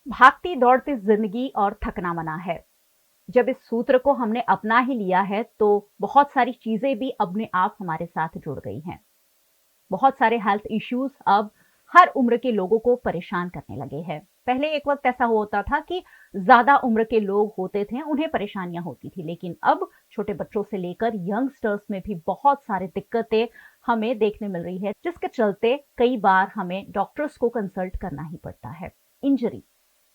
भागती दौड़ती जिंदगी और थकना मना है। जब इस सूत्र को हमने अपना ही लिया है तो बहुत सारी चीजें भी अपने आप हमारे साथ जुड़ गई हैं। बहुत सारे हेल्थ इश्यूज अब हर उम्र के लोगों को परेशान करने लगे हैं। पहले एक वक्त ऐसा होता था कि ज्यादा उम्र के लोग होते थे, उन्हें परेशानियां होती थी, लेकिन अब छोटे बच्चों से लेकर यंगस्टर्स में भी बहुत सारी दिक्कतें हमें देखने मिल रही है, जिसके चलते कई बार हमें डॉक्टर्स को कंसल्ट करना ही पड़ता है। इंजरी,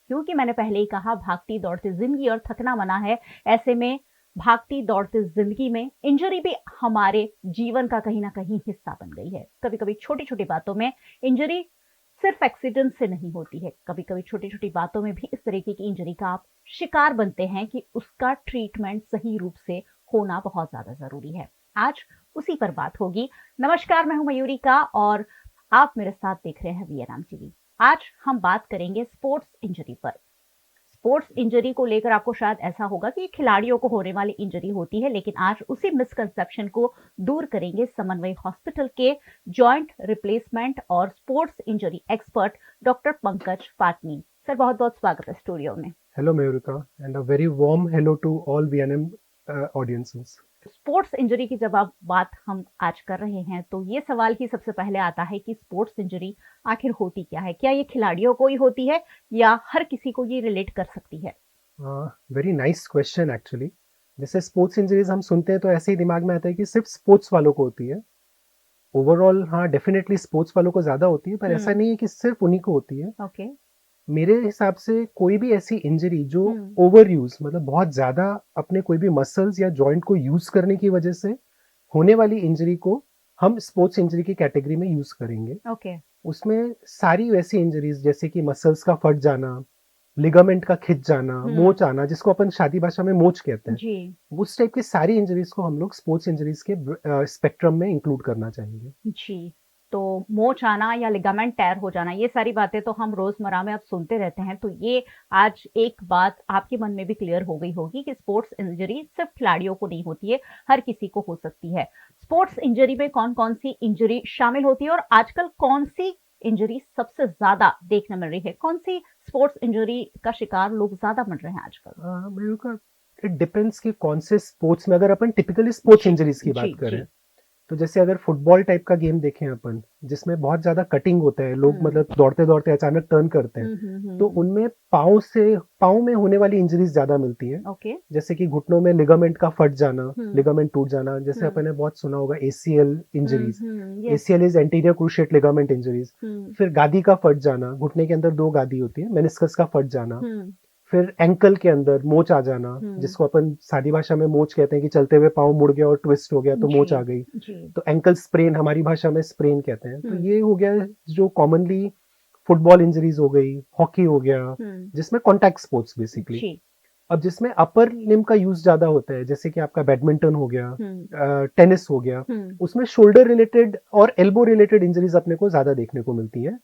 क्योंकि मैंने पहले ही कहा भागती दौड़ती जिंदगी और थकना मना है, ऐसे में भागती दौड़ती जिंदगी में इंजरी भी हमारे जीवन का कहीं ना कहीं हिस्सा बन गई है। कभी कभी छोटी छोटी बातों में इंजरी सिर्फ एक्सीडेंट से नहीं होती है, कभी कभी छोटी छोटी बातों में भी इस तरीके की इंजरी का आप शिकार बनते हैं कि उसका ट्रीटमेंट सही रूप से होना बहुत ज्यादा जरूरी है। आज उसी पर बात होगी। नमस्कार, मैं हूं मयूरिका और आप मेरे साथ देख रहे हैं वीएनएम टीवी। आज हम बात करेंगे स्पोर्ट्स इंजरी पर। स्पोर्ट्स इंजरी को लेकर आपको शायद ऐसा होगा कि खिलाड़ियों को होने वाली इंजरी होती है, लेकिन आज उसी मिसकंसेप्शन को दूर करेंगे समन्वय हॉस्पिटल के जॉइंट रिप्लेसमेंट और sports injury expert doctor Pankaj Patni. Sir, बहुत बहुत स्वागत है स्टूडियो में। Hello, Mayurika, and a very warm hello to all VNM audiences. Sports injury की जब आप बात हम आज कर रहे हैं तो ये सवाल ही सबसे पहले आता है कि स्पोर्ट्स इंजरी आखिर होती क्या है? क्या ये खिलाड़ियों को ही होती है या हर किसी को ये रिलेट कर सकती है? Very nice question actually. जैसे स्पोर्ट्स इंजरीज हम सुनते हैं तो ऐसे ही दिमाग में आता है कि सिर्फ स्पोर्ट्स वालों को होती है। ओवरऑल हाँ, डेफिनेटली स्पोर्ट्स वालों को ज्यादा होती है, पर ऐसा नहीं है कि सिर्फ उन्हीं को होती है। ओके। मेरे हिसाब से कोई भी ऐसी इंजरी जो ओवर यूज, मतलब बहुत ज्यादा अपने कोई भी मसल्स या जॉइंट को यूज करने की वजह से होने वाली इंजरी को हम स्पोर्ट्स इंजरी की कैटेगरी में यूज करेंगे। ओके। उसमें सारी वैसी इंजरीज जैसे कि मसल्स का फट जाना, लिगामेंट का खिंच जाना, मोच आना, जिसको अपन शादी भाषा में मोच कहते हैं, जी। उस टाइप की सारी इंजरीज को हम लोग स्पोर्ट्स इंजरीज के स्पेक्ट्रम में इंक्लूड करना चाहेंगे। जी। तो मोच आना या लिगामेंट टेयर हो जाना, ये सारी बातें तो हम रोजमर्रा में अब सुनते रहते हैं, तो ये आज एक बात आपके मन में भी क्लियर हो गई होगी कि स्पोर्ट्स इंजरी सिर्फ खिलाड़ियों को नहीं होती है, हर किसी को हो सकती है। स्पोर्ट्स इंजरी में कौन कौन सी इंजरी शामिल होती है और आजकल कौन सी इंजरी सबसे ज्यादा देखने मिल रही है? कौन सी स्पोर्ट्स इंजरी का शिकार लोग ज्यादा बन रहे हैं आजकल? इट डिपेंड्स कि कौन से स्पोर्ट्स में, अगर अपन टिपिकली स्पोर्ट्स जी। इंजरीज की बात जी। करें जी। तो जैसे अगर फुटबॉल टाइप का गेम देखें अपन, जिसमें बहुत ज्यादा कटिंग होता है, लोग मतलब दौड़ते दौड़ते अचानक टर्न करते हैं, तो उनमें पाँव में होने वाली इंजरीज ज्यादा मिलती है। ओके। जैसे कि घुटनों में लिगामेंट का फट जाना, लिगामेंट टूट जाना, जैसे अपन ने बहुत सुना होगा ACL injuries. Yes. ACL is anterior cruciate ligament injuries. फिर गादी का फट जाना, घुटने के अंदर दो गादी होती है, मेनिस्कस का फट जाना। फिर एंकल के अंदर मोच आ जाना, जिसको अपन सादी भाषा में मोच कहते हैं कि चलते हुए पाँव मुड़ गया और ट्विस्ट हो गया तो मोच आ गई। तो एंकल स्प्रेन हमारी भाषा में स्प्रेन कहते हैं। तो ये हो गया जो कॉमनली फुटबॉल इंजरीज हो गई, हॉकी हो गया, जिसमें कॉन्टैक्ट स्पोर्ट्स बेसिकली। अब जिसमें अपर लिम्ब का यूज ज्यादा होता है, जैसे कि आपका बैडमिंटन हो गया, टेनिस हो गया, उसमें शोल्डर रिलेटेड और एल्बो रिलेटेड इंजरीज अपने को ज्यादा देखने को मिलती है।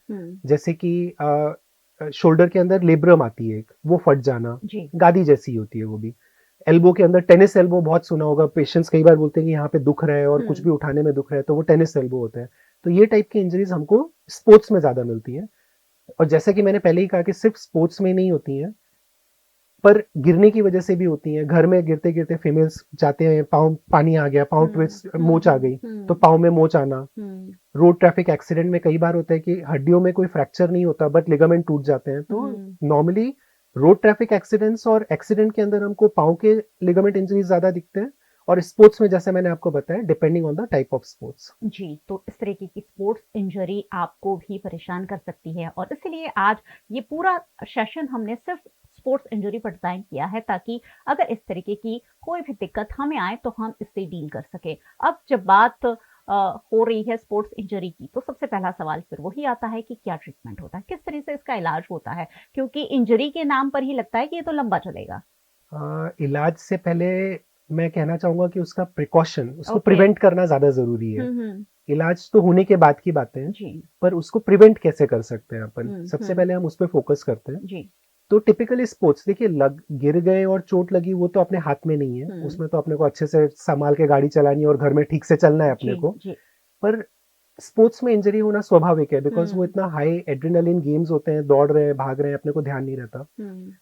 जैसे कि शोल्डर के अंदर लेब्रम आती है एक, वो फट जाना, गादी जैसी होती है वो भी। एल्बो के अंदर टेनिस एल्बो बहुत सुना होगा, पेशेंट्स कई बार बोलते हैं कि यहाँ पे दुख रहा है और कुछ भी उठाने में दुख रहा है, तो वो टेनिस एल्बो होता है। तो ये टाइप की इंजरीज हमको स्पोर्ट्स में ज्यादा मिलती है। और जैसा कि मैंने पहले ही कहा कि सिर्फ स्पोर्ट्स में नहीं होती हैं, पर गिरने की वजह से भी होती हैं। घर में गिरते गिरते फीमेल्स जाते हैं, पाँव पानी आ गया, पाँव ट्विस्ट, मोच आ गई, तो पाँव में मोच आना। रोड ट्रैफिक एक्सीडेंट में कई बार होता है कि हड्डियों में कोई फ्रैक्चर नहीं होता बट लिगामेंट टूट जाते हैं। तो नॉर्मली रोड ट्रैफिक एक्सीडेंट्स और एक्सीडेंट के अंदर हमको पाँव के लिगामेंट इंजरीज ज्यादा दिखते हैं। और स्पोर्ट्स में जैसे मैंने आपको बताया, depending on the type of sports. जी, तो इस तरीके की स्पोर्ट्स इंजरी आपको भी परेशान कर सकती है और इसलिए आज ये पूरा सेशन हमने सिर्फ स्पोर्ट्स इंजरी पर डिजाइन किया है, ताकि अगर इस तरीके की कोई भी दिक्कत हमें आए तो हम इससे डील कर सके। अब जब बात हो रही है स्पोर्ट्स इंजरी की, तो सबसे पहला सवाल फिर वही आता है कि क्या ट्रीटमेंट होता है, किस तरह से इसका इलाज होता है, क्योंकि इंजरी के नाम पर ही लगता है कि ये तो लंबा चलेगा। इलाज से पहले मैं कहना चाहूंगा कि उसका प्रिकॉशन, उसको प्रिवेंट करना ज्यादा जरूरी है। इलाज तो होने के बाद की बातें हैं, पर उसको प्रिवेंट कैसे कर सकते हैं अपन, सबसे पहले हम उस पर फोकस करते हैं। तो टिपिकली स्पोर्ट्स देखिए, गिर गए और चोट लगी वो तो अपने हाथ में नहीं है, उसमें तो अपने को अच्छे से संभाल के गाड़ी चलानी है और घर में ठीक से चलना है अपने को। पर स्पोर्ट्स में इंजरी होना स्वाभाविक है बिकॉज वो इतना हाई एड्रेनालिन गेम्स होते हैं, दौड़ रहे हैं, भाग रहे हैं, अपने को ध्यान नहीं रहता।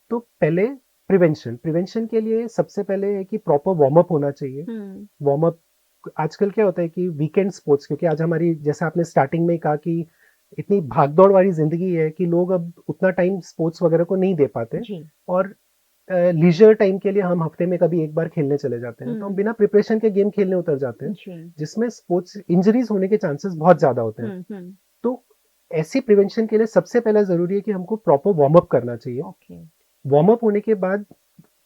तो पहले प्रिवेंशन के लिए सबसे पहले है कि प्रॉपर वार्म अप होना चाहिए। वार्म अप आजकल क्या होता है कि वीकेंड स्पोर्ट्स, क्योंकि आज हमारी, जैसे आपने स्टार्टिंग में ही कहा कि इतनी भागदौड़ वाली जिंदगी है कि लोग अब उतना टाइम स्पोर्ट्स वगैरह को नहीं दे पाते, और लीजर टाइम के लिए हम हफ्ते में कभी एक बार खेलने चले जाते हैं, तो हम बिना प्रिपरेशन के गेम खेलने उतर जाते हैं, जिसमें स्पोर्ट्स इंजरीज होने के चांसेस बहुत ज्यादा होते हैं। तो ऐसी प्रिवेंशन के लिए सबसे पहला जरूरी है कि हमको प्रॉपर वार्म अप करना चाहिए। वार्म अप होने के बाद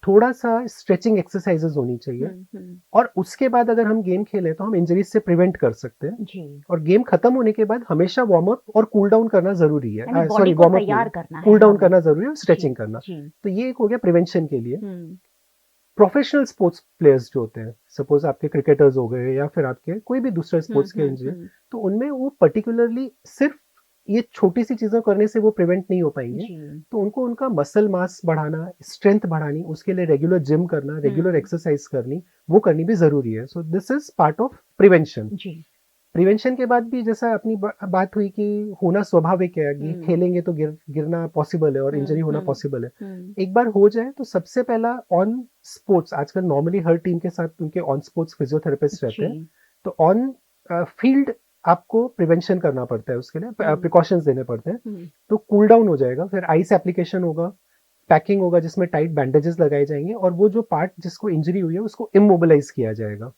थोड़ा सा स्ट्रेचिंग एक्सरसाइजेज होनी चाहिए, और उसके बाद अगर हम गेम खेलें तो हम इंजरीज से प्रिवेंट कर सकते हैं। और गेम खत्म होने के बाद हमेशा वार्म अप और कूल डाउन करना जरूरी है। Sorry, warm up, cool down करना जरूरी है, स्ट्रेचिंग करना। तो ये एक हो गया प्रिवेंशन के लिए। प्रोफेशनल स्पोर्ट्स प्लेयर्स जो होते हैं, सपोज आपके क्रिकेटर्स हो गए या फिर आपके कोई भी दूसरे स्पोर्ट्स के इंजरी, तो उनमें वो पर्टिकुलरली सिर्फ ये छोटी सी चीजें करने से वो प्रिवेंट नहीं हो पाएंगे। तो उनको उनका मसल मास बढ़ाना, स्ट्रेंथ बढ़ानी, उसके लिए रेगुलर जिम करना, रेगुलर एक्सरसाइज करनी, वो करनी भी जरूरी है। So this is part of prevention. Prevention के बाद भी जैसा अपनी बात हुई कि होना स्वाभाविक है, खेलेंगे तो गिरना पॉसिबल है और इंजरी होना पॉसिबल है। एक बार हो जाए तो सबसे पहला ऑन स्पोर्ट्स, आजकल नॉर्मली हर टीम के साथ उनके ऑन स्पोर्ट्स फिजियोथेरेपिस्ट रहते हैं, तो ऑन फील्ड आपको प्रिवेंशन करना पड़ता है, उसके लिए प्रिकॉशंस देने पड़ते हैं। तो कूल डाउन हो जाएगा, फिर आइस एप्लीकेशन होगा, पैकिंग होगा जिसमें टाइट बैंडेजेस लगाए जाएंगे, और वो जो पार्ट जिसको इंजरी हुई है उसको इमोबिलाइज किया जाएगा।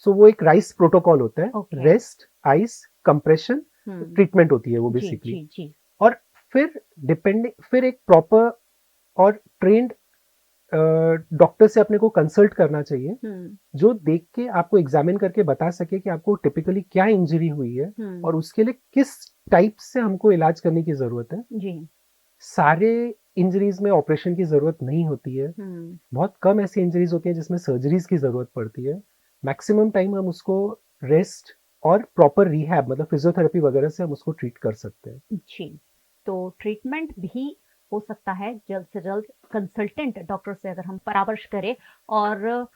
सो वो एक राइस प्रोटोकॉल होता है, रेस्ट, आइस, कंप्रेशन, ट्रीटमेंट होती है वो बेसिकली। और फिर एक प्रॉपर और ट्रेंड डॉक्टर से अपने को कंसल्ट करना चाहिए, जो देख के आपको एग्जामिन करके बता सके कि आपको टिपिकली क्या इंजरी हुई है और उसके लिए किस टाइप से हमको इलाज करने की जरूरत है। सारे इंजरीज में ऑपरेशन की जरूरत नहीं होती है, बहुत कम ऐसी इंजरीज होती है जिसमें सर्जरीज की जरूरत पड़ती है। मैक्सिमम टाइम हम उसको रेस्ट और प्रॉपर रिहैब, मतलब फिजियोथेरेपी वगैरह से हम उसको ट्रीट कर सकते हैं। जी, तो ट्रीटमेंट भी हो सकता है जल्द से जल्द कंसल्टेंट डॉक्टर से अगर हम परामर्श करें। और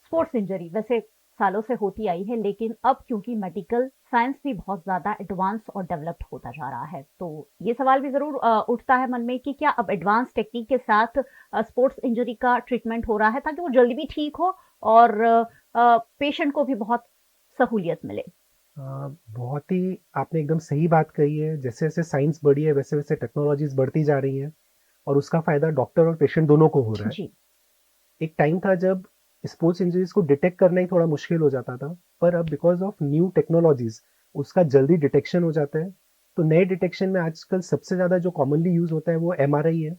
स्पोर्ट्स इंजरी वैसे सालों से होती आई है, लेकिन अब क्योंकि मेडिकल साइंस भी बहुत ज़्यादा एडवांस और डेवलप्ड होता जा रहा है, तो ये सवाल भी ज़रूर उठता है मन में कि क्या अब एडवांस टेक्निक के साथ स्पोर्ट्स इंजरी का ट्रीटमेंट हो रहा है ताकि वो जल्दी भी ठीक हो और पेशेंट को भी बहुत सहूलियत मिले। बहुत ही आपने एकदम सही बात कही है। जैसे जैसे साइंस बढ़ी है वैसे वैसे टेक्नोलॉजीज बढ़ती जा रही हैं, और उसका फायदा डॉक्टर और पेशेंट दोनों को हो रहा है। एक टाइम था जब स्पोर्ट्स इंजरीज को डिटेक्ट करना ही थोड़ा मुश्किल हो जाता था, पर अब बिकॉज ऑफ न्यू टेक्नोलॉजीज उसका जल्दी डिटेक्शन हो जाता है। तो नए डिटेक्शन में आजकल सबसे ज्यादा जो कॉमनली यूज होता है वो एमआरआई है।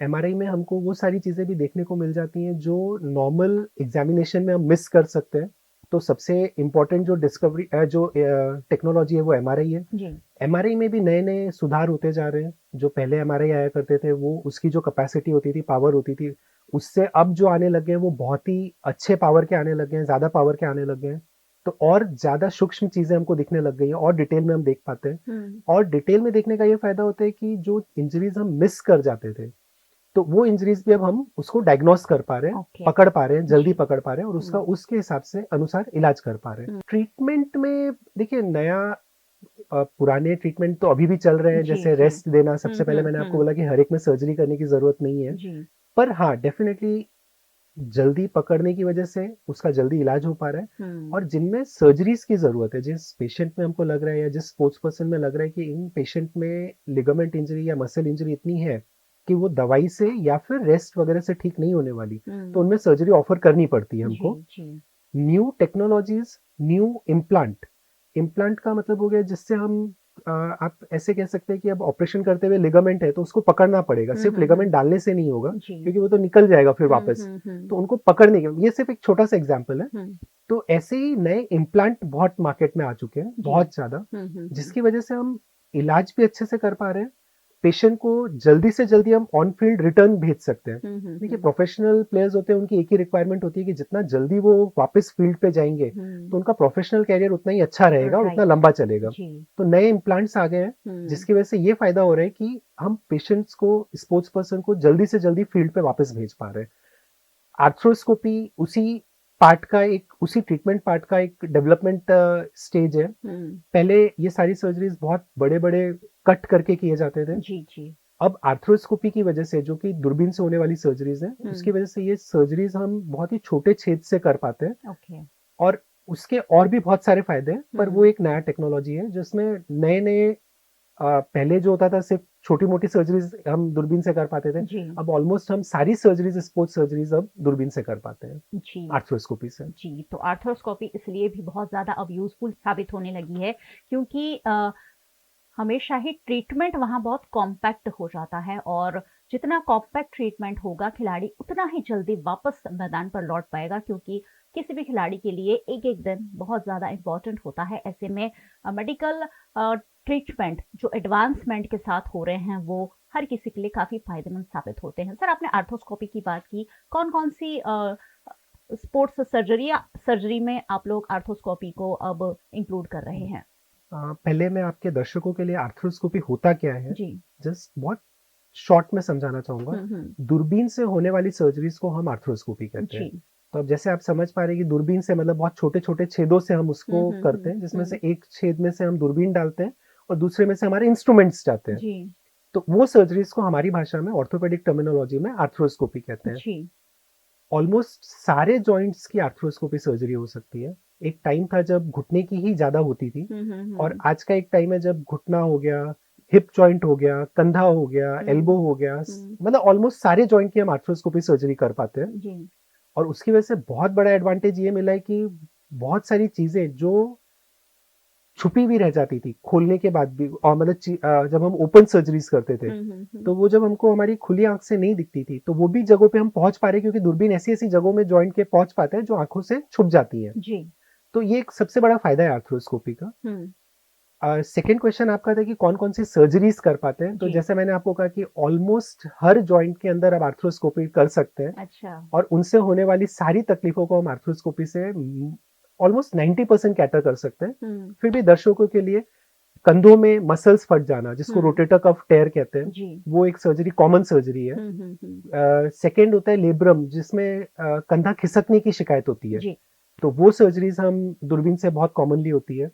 एमआरआई में हमको वो सारी चीजें भी देखने को मिल जाती हैं जो नॉर्मल एग्जामिनेशन में हम मिस कर सकते हैं। तो सबसे इम्पोर्टेंट जो डिस्कवरी जो टेक्नोलॉजी है वो एमआरआई है। एमआरआई में भी नए नए सुधार होते जा रहे हैं। जो पहले एमआरआई आया करते थे वो उसकी जो कैपेसिटी होती थी, पावर होती थी, उससे अब जो आने लगे हैं वो बहुत ही अच्छे पावर के आने लगे हैं, ज्यादा पावर के आने लगे हैं। तो और ज्यादा सूक्ष्म चीजें हमको दिखने लग गई हैं और डिटेल में हम देख पाते हैं। और डिटेल में देखने का ये फायदा होता है कि जो इंजरीज हम मिस कर जाते थे, तो वो इंजरीज भी अब हम उसको डायग्नोस कर पा रहे हैं, पकड़ पा रहे हैं, जल्दी पकड़ पा रहे हैं, और उसका उसके हिसाब से अनुसार इलाज कर पा रहे हैं। ट्रीटमेंट में देखिए, नया पुराने ट्रीटमेंट तो अभी भी चल रहे हैं, जैसे रेस्ट देना। सबसे पहले मैंने आपको बोला कि हर एक में सर्जरी करने की जरूरत नहीं है, पर हाँ डेफिनेटली जल्दी पकड़ने की वजह से उसका जल्दी इलाज हो पा रहा है। और जिनमें सर्जरीज की जरूरत है, जिस पेशेंट में हमको लग रहा है या जिस स्पोर्ट्स पर्सन में लग रहा है कि इन पेशेंट में लिगामेंट इंजरी या मसल इंजरी इतनी है कि वो दवाई से या फिर रेस्ट वगैरह से ठीक नहीं होने वाली, तो उनमें सर्जरी ऑफर करनी पड़ती है हमको। न्यू टेक्नोलॉजीज, न्यू इम्प्लांट का मतलब हो गया जिससे हम आप ऐसे कह सकते हैं कि अब ऑपरेशन करते हुए लिगामेंट है तो उसको पकड़ना पड़ेगा, सिर्फ लिगामेंट डालने से नहीं होगा क्योंकि वो तो निकल जाएगा फिर वापस। तो उनको पकड़ने के, ये सिर्फ एक छोटा सा एग्जांपल है। तो ऐसे ही नए इम्प्लांट बहुत मार्केट में आ चुके हैं, बहुत ज्यादा, जिसकी वजह से हम इलाज भी अच्छे से कर पा रहे हैं, पेशेंट को जल्दी से जल्दी हम ऑन फील्ड रिटर्न भेज सकते हैं। देखिए, प्रोफेशनल प्लेयर्स होते हैं, उनकी एक ही रिक्वायरमेंट होती है कि जितना जल्दी वो वापस फील्ड पे जाएंगे तो उनका प्रोफेशनल कैरियर उतना ही अच्छा रहेगा और उतना लंबा चलेगा। तो नए इम्प्लांट्स आ गए हैं जिसकी वजह से ये फायदा हो रहा है कि हम पेशेंट्स को, स्पोर्ट्स पर्सन को जल्दी से जल्दी फील्ड पे वापस भेज पा रहे हैं। आर्थ्रोस्कोपी उसी पार्ट का एक, उसी ट्रीटमेंट पार्ट का एक डेवलपमेंट स्टेज है। पहले ये सारी सर्जरीज बहुत बड़े बड़े कट करके किए जाते थे। जी जी। अब आर्थ्रोस्कोपी की वजह से, जो कि दूरबीन से होने वाली सर्जरीज है, उसकी वजह से ये सर्जरीज हम बहुत ही छोटे छेद से कर पाते हैं। ओके। और उसके और भी बहुत सारे फायदे हैं, पर वो एक नया टेक्नोलॉजी है जिसमें नए नए, पहले जो होता था सिर्फ छोटी मोटी सर्जरीज हम दूरबीन से कर पाते थे, जी अब ऑलमोस्ट हम सारी सर्जरीज, स्पोर्ट्स सर्जरीज अब दूरबीन से कर पाते हैं जी आर्थ्रोस्कोपी से। जी। तो आर्थ्रोस्कोपी इसलिए भी बहुत ज़्यादा अब यूजफुल साबित होने लगी है क्योंकि हमेशा ही ट्रीटमेंट वहाँ बहुत कॉम्पैक्ट हो जाता है, और जितना कॉम्पैक्ट ट्रीटमेंट होगा खिलाड़ी उतना ही जल्दी वापस मैदान पर लौट पाएगा, क्योंकि किसी भी खिलाड़ी के लिए एक एक दिन बहुत ज़्यादा इम्पोर्टेंट होता है। ऐसे में मेडिकल ट्रीटमेंट जो एडवांसमेंट के साथ हो रहे हैं वो हर किसी के लिए काफ़ी फायदेमंद साबित होते हैं। सर, आपने आर्थ्रोस्कोपी की बात की, कौन कौन सी स्पोर्ट्स सर्जरी में आप लोग आर्थ्रोस्कोपी को अब इंक्लूड कर रहे हैं? पहले मैं आपके दर्शकों के लिए आर्थ्रोस्कोपी होता क्या है जी। जस्ट बहुत शॉर्ट में समझाना चाहूंगा। दूरबीन से होने वाली सर्जरीज को हम आर्थ्रोस्कोपी कहते हैं। तो अब जैसे आप समझ पा रहे हैं कि दूरबीन से मतलब बहुत छोटे छोटे छेदों से हम उसको करते हैं, जिसमें से एक छेद में से हम दूरबीन डालते हैं और दूसरे में से हमारे इंस्ट्रूमेंट्स जाते हैं। जी। तो वो सर्जरीज को हमारी भाषा में, ऑर्थोपेडिक टर्मिनोलॉजी में, आर्थ्रोस्कोपी कहते हैं। जी। ऑलमोस्ट सारे जॉइंट्स की आर्थ्रोस्कोपी सर्जरी हो सकती है। एक टाइम था जब घुटने की ही ज्यादा होती थी, और आज का एक टाइम है जब घुटना हो गया, हिप जॉइंट हो गया, कंधा हो गया, एल्बो हो गया, मतलब ऑलमोस्ट सारे जॉइंट की हम आर्थ्रोस्कोपी सर्जरी कर पाते हैं। जी। और उसकी वजह से बहुत बड़ा एडवांटेज ये मिला है कि बहुत सारी चीजें जो छुपी भी रह जाती थी खोलने के बाद भी, और मतलब जब हम ओपन सर्जरीज करते थे तो वो जब हमको हमारी खुली आंख से नहीं दिखती थी, तो वो भी जगहों पे हम पहुंच पा रहे, क्योंकि दूरबीन ऐसी ऐसी जगहों में जॉइंट के पहुंच पाते हैं जो आंखों से छुप जाती है। जी। तो ये एक सबसे बड़ा फायदा है आर्थ्रोस्कोपी का। सेकेंड क्वेश्चन आपका था कि कौन कौन सी सर्जरीज कर पाते हैं। तो जैसे मैंने आपको कहा कि ऑलमोस्ट हर जॉइंट के अंदर आप आर्थ्रोस्कोपी कर सकते हैं। अच्छा। और उनसे होने वाली सारी तकलीफों को हम आर्थ्रोस्कोपी से ऑलमोस्ट 90% कैटर कर सकते हैं। फिर भी दर्शकों के लिए कंधों में मसल्स फट जाना, जिसको रोटेटर कफ टेयर कहते हैं, वो एक सर्जरी, कॉमन सर्जरी है। सेकेंड होता है लेब्रम, जिसमें कंधा खिसकने की शिकायत होती है, तो वो सर्जरीज हम दूरबीन से बहुत कॉमनली होती है।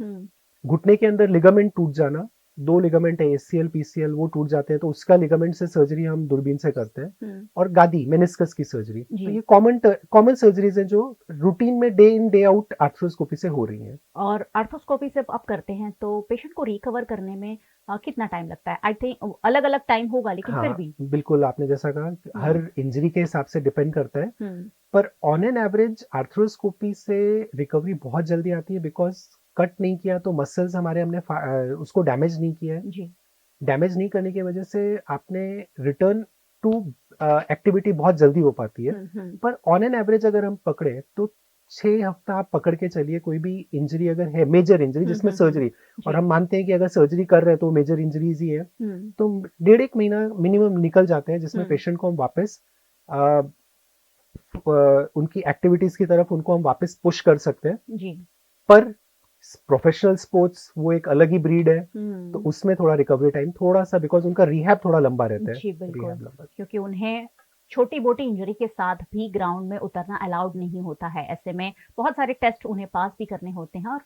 घुटने के अंदर लिगामेंट टूट जाना, 2 लिगामेंट है, एसीएल पीसीएल, वो टूट जाते हैं, तो उसका लिगामेंट से सर्जरी हम दूरबीन से करते हैं। और गादी, मेनिस्कस की सर्जरी, तो ये कॉमन सर्जरीज हैं जो रूटीन में day in day out arthroscopy से हो रही हैं। और आर्थ्रोस्कोपी से आप करते हैं तो पेशेंट को रिकवर करने में कितना टाइम लगता है? आई थिंक अलग अलग टाइम होगा, लेकिन हाँ, फिर भी। बिल्कुल, आपने जैसा कहा हर इंजरी के हिसाब से डिपेंड करता है, पर ऑन एन एवरेज आर्थ्रोस्कोपी से रिकवरी बहुत जल्दी आती है, बिकॉज कट नहीं किया तो मसल्स हमारे, हमने उसको डैमेज नहीं किया है। डैमेज नहीं करने की वजह से आपने रिटर्न टू एक्टिविटी बहुत जल्दी हो पाती है। पर ऑन एन एवरेज अगर हम पकड़े तो 6 हफ्ता आप पकड़ के चलिए, कोई भी इंजरी अगर है, मेजर इंजरी जिसमें सर्जरी, और हम मानते हैं कि अगर सर्जरी कर रहे हैं तो मेजर इंजरीज ही है, तो 1.5 महीना मिनिमम निकल जाते हैं, जिसमें पेशेंट को हम वापस उनकी एक्टिविटीज की तरफ उनको हम वापस पुश कर सकते हैं। पर प्रोफेशनल स्पोर्ट्स वो एक अलग ही ब्रीड है, तो उसमें थोड़ा रिकवरी टाइम थोड़ा सा, बिकॉज उनका रिहैब थोड़ा लंबा रहता है। जी बिल्कुल, क्योंकि उन्हें छोटी मोटी इंजरी के साथ भी ग्राउंड में उतरना अलाउड नहीं होता है। ऐसे में बहुत सारे टेस्ट उन्हें पास भी करने होते हैं, और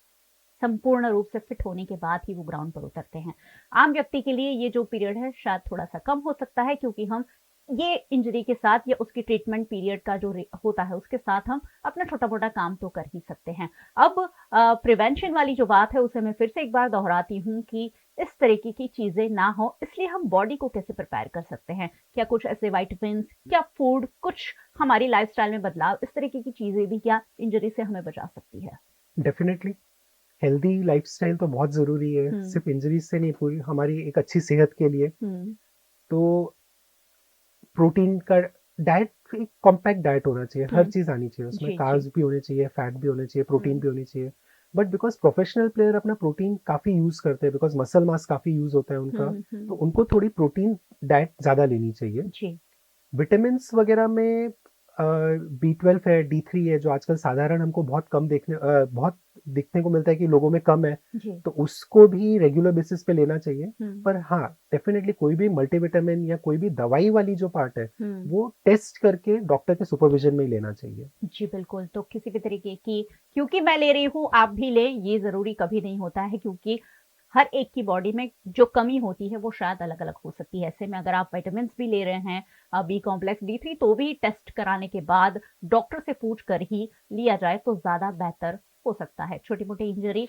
संपूर्ण रूप से फिट होने के बाद ही वो ग्राउंड पर उतरते हैं। आम व्यक्ति के लिए ये जो पीरियड है शायद थोड़ा सा कम हो सकता है, क्योंकि हम ये इंजरी के साथ या उसकी ट्रीटमेंट पीरियड का जो होता है उसके साथ हम अपना छोटा मोटा काम तो कर ही सकते हैं। अब प्रिवेंशन वाली जो बात है उसे मैं फिर से एक बार दोहराती हूँ कि इस तरीके की चीजें ना हो, इसलिए हम बॉडी को कैसे प्रिपेयर कर सकते हैं? क्या कुछ ऐसे विटामिन, क्या फूड, कुछ हमारी लाइफस्टाइल में बदलाव, इस तरीके की चीजें भी क्या इंजरी से हमें बचा सकती है? डेफिनेटली, हेल्दी लाइफस्टाइल तो बहुत जरूरी है, सिर्फ इंजरीज से नहीं, पूरी हमारी एक अच्छी सेहत के लिए। तो प्रोटीन का डाइट, एक कॉम्पैक्ट डाइट होना चाहिए, हर चीज आनी चाहिए उसमें, कार्ब्स भी होने चाहिए, फैट भी होने चाहिए, प्रोटीन भी होनी चाहिए। बट बिकॉज प्रोफेशनल प्लेयर अपना प्रोटीन काफी यूज करते हैं, बिकॉज मसल मास काफी यूज होता है उनका, तो उनको थोड़ी प्रोटीन डाइट ज्यादा लेनी चाहिए। विटामिन वगैरह में B12 है, D3 है, जो आजकल साधारण हमको बहुत दिखने को मिलता है कि लोगों में कम है, जी। तो उसको भी रेगुलर बेसिस पे लेना चाहिए। हम्म। पर हाँ, डेफिनेटली कोई भी मल्टीविटामिन या कोई भी दवाई वाली जो पार्ट है, वो टेस्ट करके डॉक्टर के सुपरविजन में ही लेना चाहिए। जी बिल्कुल। तो किसी भी तरीके की, क्योंकि मैं ले रही हूँ आप भी लें, ये जरूरी कभी नहीं होता है, क्योंकि हर एक की बॉडी में जो कमी होती है वो शायद अलग अलग हो सकती है। ऐसे में अगर आप विटामिन भी ले रहे हैं, बी कॉम्प्लेक्स, D3, तो भी टेस्ट कराने के बाद डॉक्टर से पूछ कर ही लिया जाए तो ज्यादा बेहतर हो सकता है। छोटी मोटी इंजरी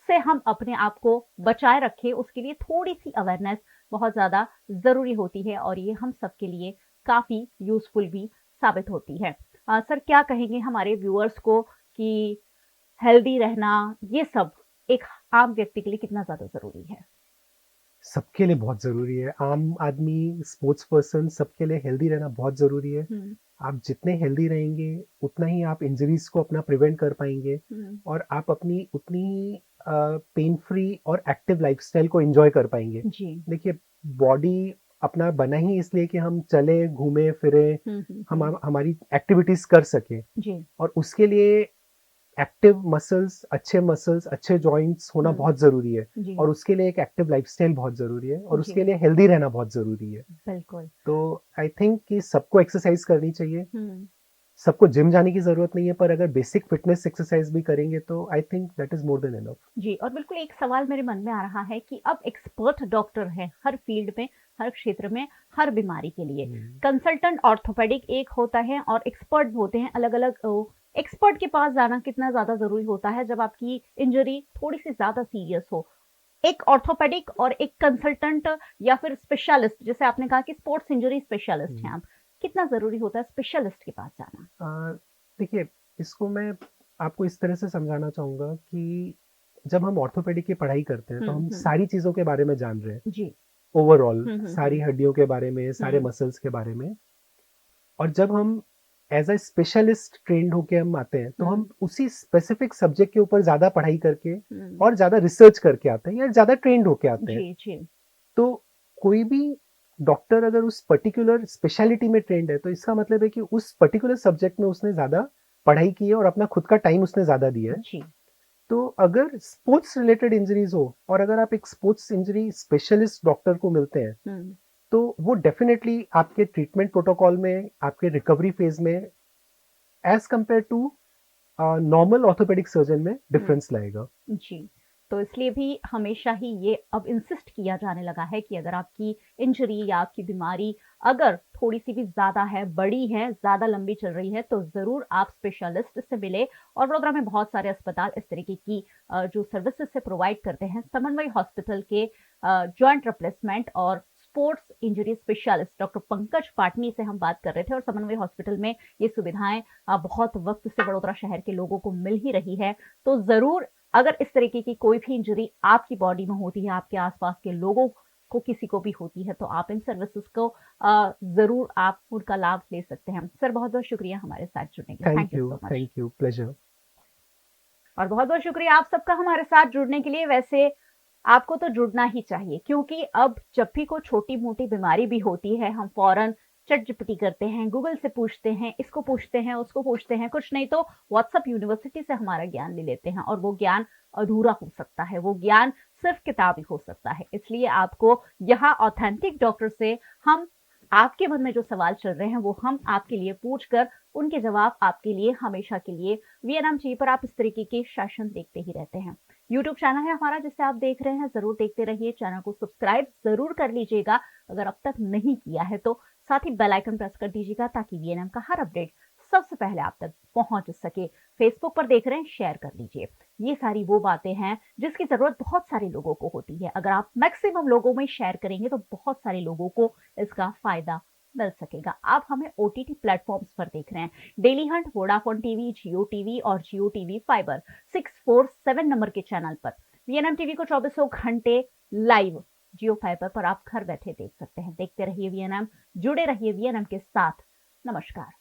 से हम अपने आप को बचाए रखें, उसके लिए थोड़ी सी अवेयरनेस बहुत ज्यादा जरूरी होती है, और ये हम सबके लिए काफी यूजफुल भी साबित होती है। सर, क्या कहेंगे हमारे व्यूअर्स को कि हेल्दी रहना ये सब एक आम व्यक्ति के लिए कितना ज्यादा जरूरी है? सबके लिए बहुत जरूरी है। आम आदमी, स्पोर्ट्स पर्सन, सबके लिए हेल्दी रहना बहुत जरूरी है। आप जितने हेल्दी रहेंगे उतना ही आप इंजरीज को अपना प्रिवेंट कर पाएंगे, और आप अपनी उतनी पेन फ्री और एक्टिव लाइफस्टाइल को एंजॉय कर पाएंगे। देखिए, बॉडी अपना बना ही इसलिए कि हम चले, घूमे फिरे, हम हमारी एक्टिविटीज कर सके, और उसके लिए एक्टिव मसल्स, अच्छे जॉइंट्स होना बहुत जरूरी है, और उसके लिए एक एक्टिव लाइफस्टाइल बहुत जरूरी है, और उसके लिए हेल्दी रहना बहुत जरूरी है। बिल्कुल। तो आई थिंक कि सबको एक्सरसाइज करनी चाहिए। सबको जिम जाने की जरूरत नहीं है, पर अगर बेसिक फिटनेस एक्सरसाइज भी करेंगे तो I think that is more than enough. जी, और बिल्कुल एक सवाल मेरे मन में आ रहा है कि अब एक्सपर्ट डॉक्टर हैं हर फील्ड में, हर क्षेत्र में, हर बीमारी के लिए। कंसल्टेंट ऑर्थोपेडिक एक होता है और एक्सपर्ट होते हैं अलग अलग। एक्सपर्ट के पास जाना कितना ज्यादा जरूरी होता है जब आपकी इंजरी थोड़ी सी ज्यादा सीरियस हो? एक ऑर्थोपेडिक और एक कंसल्टेंट या फिर स्पेशलिस्ट, जैसे आपने कहा कि स्पोर्ट्स इंजरी स्पेशलिस्ट हैं आप, कितना जरूरी होता है स्पेशलिस्ट के पास जाना? देखिए, इसको मैं आपको इस तरह से समझाना चाहूंगा कि जब हम ऑर्थोपेडिक की पढ़ाई करते हैं तो हम सारी चीजों के बारे में जान रहे हैं जी, ओवरऑल सारी हड्डियों के बारे में, सारे मसल्स के बारे में। और जब हम एज अ स्पेशलिस्ट ट्रेंड होके हम आते हैं तो हम उसी स्पेसिफिक सब्जेक्ट के ऊपर ज्यादा पढ़ाई करके और ज्यादा रिसर्च करके आते हैं, या ज्यादा ट्रेंड होके आते हैं। जी। तो कोई भी डॉक्टर अगर उस पर्टिकुलर स्पेशलिटी में ट्रेंड है तो इसका मतलब है कि उस पर्टिकुलर सब्जेक्ट में उसने ज्यादा पढ़ाई की है और अपना खुद का टाइम उसने ज्यादा दिया है। जी। तो अगर स्पोर्ट्स रिलेटेड इंजरीज हो और अगर आप एक स्पोर्ट्स इंजरी स्पेशलिस्ट डॉक्टर को मिलते हैं तो वो डेफिनेटली आपके ट्रीटमेंट प्रोटोकॉल में, आपके रिकवरी फेज में as compare to normal orthopedic surgeon में डिफरेंस लाएगा। जी, तो इसलिए भी हमेशा ही ये अब इंसिस्ट किया जाने लगा है कि अगर आपकी इंजरी या आपकी बीमारी अगर थोड़ी सी भी ज्यादा है, बड़ी है, ज्यादा लंबी चल रही है, तो जरूर आप स्पेशलिस्ट से मिले। और वडोदरा में बहुत सारे अस्पताल इस तरीके की जो सर्विसेज से प्रोवाइड करते हैं। समन्वय हॉस्पिटल के जॉइंट रिप्लेसमेंट और sports injury specialist doctor Pankaj Patni से हम बात कर रहे थे, और समन्वय हॉस्पिटल में ये सुविधाएं बहुत वक्त से वडोदरा शहर के लोगों को मिल ही रही है। तो जरूर अगर इस तरीके की कोई भी इंजरी आपकी बॉडी में होती है, आपके आसपास के लोगों को किसी को भी होती है, तो आप इन सर्विसेज को जरूर आप उनका लाभ ले सकते हैं। सर, बहुत बहुत शुक्रिया हमारे साथ जुड़ने के लिए। Thank you so much. Thank you, pleasure. और बहुत बहुत शुक्रिया आप सबका हमारे साथ जुड़ने के लिए। वैसे आपको तो जुड़ना ही चाहिए, क्योंकि अब जब भी कोई छोटी मोटी बीमारी भी होती है हम फौरन चटपटी करते हैं, गूगल से पूछते हैं, इसको पूछते हैं, उसको पूछते हैं, कुछ नहीं तो व्हाट्सएप यूनिवर्सिटी से हमारा ज्ञान ले लेते हैं, और वो ज्ञान अधूरा हो सकता है, वो ज्ञान सिर्फ किताबी हो सकता है। इसलिए आपको यहाँ ऑथेंटिक डॉक्टर से हम आपके मन में जो सवाल चल रहे हैं वो हम आपके लिए पूछकर उनके जवाब आपके लिए हमेशा के लिए वीएनएम टीवी पर आप इस तरीके के सेशन देखते ही रहते हैं। यूट्यूब चैनल है हमारा जिसे आप देख रहे हैं, जरूर देखते रहिए। चैनल को सब्सक्राइब जरूर कर लीजिएगा अगर अब तक नहीं किया है तो, साथ ही बेल आइकन प्रेस कर दीजिएगा ताकि वीएनएम का हर अपडेट सबसे पहले आप तक पहुंच सके। फेसबुक पर देख रहे हैं, शेयर कर लीजिए। ये सारी वो बातें हैं जिसकी जरूरत बहुत सारे लोगों को होती है। अगर आप मैक्सिमम लोगों में शेयर करेंगे तो बहुत सारे लोगों को इसका फायदा मिल सकेगा। आप हमें ओटीटी प्लेटफॉर्म्स पर देख रहे हैं, डेली हंट, वोडाफोन टीवी, जियो टीवी और जियो टीवी फाइबर 647 नंबर के चैनल पर। वीएनएम टीवी को 24 घंटे लाइव जियो फाइबर पर आप घर बैठे देख सकते हैं। देखते रहिए वीएनएम, जुड़े रहिए वीएनएम के साथ। नमस्कार।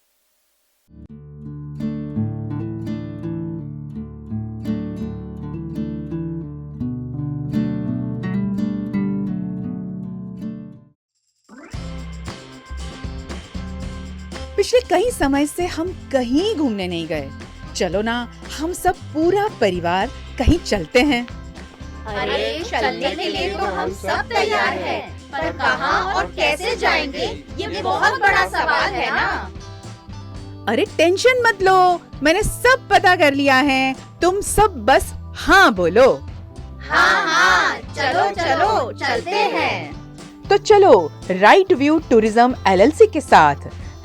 पिछले कई समय से हम कहीं घूमने नहीं गए। चलो ना, हम सब पूरा परिवार कहीं चलते हैं। अरे चलने के लिए तो हम सब तैयार हैं, पर कहाँ और कैसे जाएंगे ये बहुत बड़ा सवाल है ना। अरे टेंशन मत लो, मैंने सब पता कर लिया है। तुम सब बस हाँ बोलो। हाँ हाँ, चलो चलो चलते हैं। तो चलो राइट व्यू टूरिज्म LLC के साथ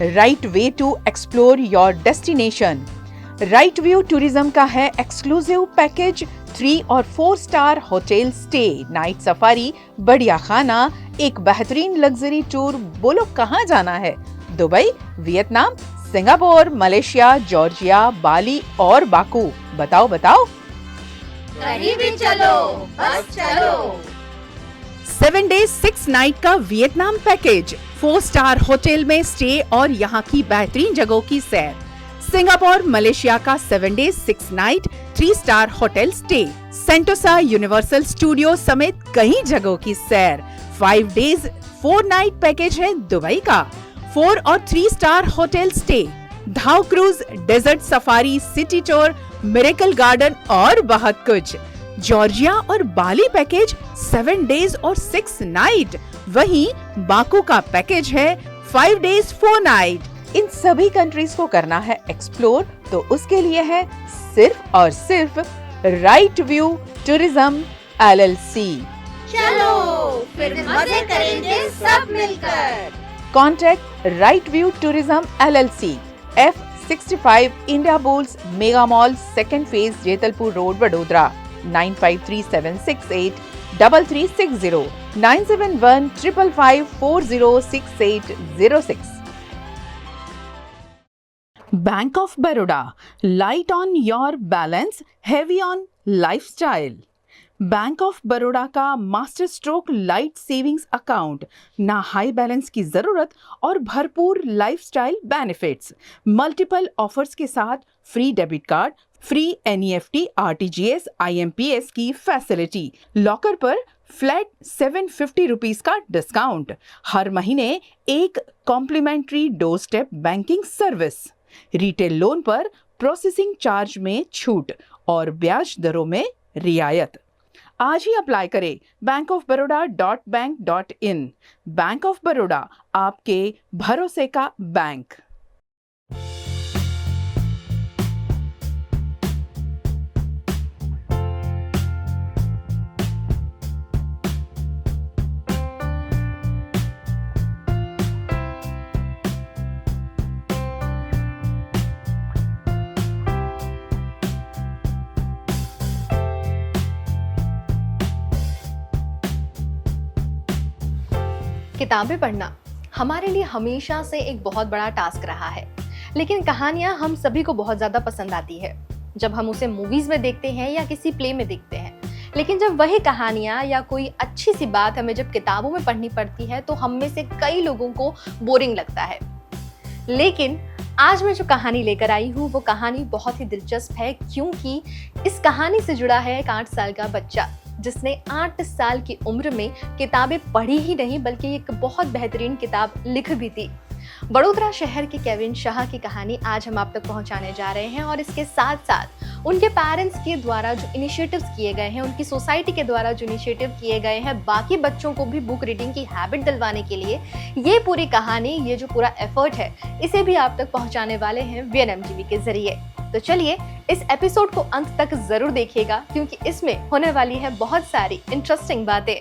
right way to explore your destination. Right view tourism का है एक्सक्लूसिव पैकेज 3 और 4 star hotel stay, night safari, बढ़िया खाना, एक बेहतरीन लग्जरी टूर। बोलो कहाँ जाना है? Dubai, Vietnam, Singapore, Malaysia, Georgia, Bali और बाकू। बताओ बताओ। कहीं भी चलो, बस चलो। 7 days 6 night का वियतनाम पैकेज, 4 स्टार होटल में स्टे और यहाँ की बेहतरीन जगहों की सैर। सिंगापुर, मलेशिया का 7 days 6 night 3 star hotel stay, Sentosa Universal Studio समेत कई जगहों की सैर। 5 days 4 night पैकेज है दुबई का, 4 और 3 star hotel stay, dhow cruise, desert safari, city tour, miracle garden और बहुत कुछ। जॉर्जिया और बाली पैकेज 7 days और 6 night। वहीं बाकू का पैकेज है 5 days 4 night। इन सभी कंट्रीज को करना है एक्सप्लोर, तो उसके लिए है सिर्फ और सिर्फ राइट व्यू टूरिज्म LLC। चलो फिर मजे करेंगे सब मिलकर। Contact right view tourism LLC, F65 Indiabulls mega mall, 2nd phase, Jetalpur road, Vadodara. 953768 3360, 971 555 406806। Bank of Baroda, light on your balance, heavy on lifestyle. Bank of Baroda का master stroke lite savings account, ना high balance की जरूरत और भरपूर lifestyle benefits. Multiple offers के साथ free debit card, free NEFT, RTGS, IMPS की फैसिलिटी, लॉकर पर फ्लैट 750 रुपीज का डिस्काउंट, हर महीने एक complimentary door step banking service, retail loan पर प्रोसेसिंग चार्ज में छूट और ब्याज दरों में रियायत। आज ही अप्लाई करें bankofbaroda.bank.in। बैंक ऑफ बड़ौदा, आपके भरोसे का बैंक। किताबें पढ़ना हमारे लिए हमेशा से एक बहुत बड़ा टास्क रहा है, लेकिन कहानियां हम सभी को बहुत ज़्यादा पसंद आती है जब हम उसे मूवीज़ में देखते हैं या किसी प्ले में देखते हैं। लेकिन जब वही कहानियां या कोई अच्छी सी बात हमें जब किताबों में पढ़नी पड़ती है तो हम में से कई लोगों को बोरिंग लगता है। लेकिन आज मैं जो कहानी लेकर आई हूँ वो कहानी बहुत ही दिलचस्प है, क्योंकि इस कहानी से जुड़ा है एक 8 साल का बच्चा जिसने 8 साल की उम्र में किताबें पढ़ी ही नहीं बल्कि एक बहुत बेहतरीन किताब लिख भी थी। वडोदरा शहर के केविन शाह की कहानी आज हम आप तक पहुंचाने जा रहे हैं, और इसके साथ साथ उनके पेरेंट्स के द्वारा जो इनिशिएटिव्स किए गए हैं, उनकी सोसाइटी के द्वारा जो इनिशिएटिव किए गए हैं बाकी बच्चों को भी बुक रीडिंग की हैबिट दिलवाने के लिए, ये पूरी कहानी, ये जो पूरा एफर्ट है, इसे भी आप तक पहुंचाने वाले हैं VNMTV के जरिए। तो चलिए इस एपिसोड को अंत तक जरूर देखिएगा, क्योंकि इसमें होने वाली है बहुत सारी इंटरेस्टिंग बातें।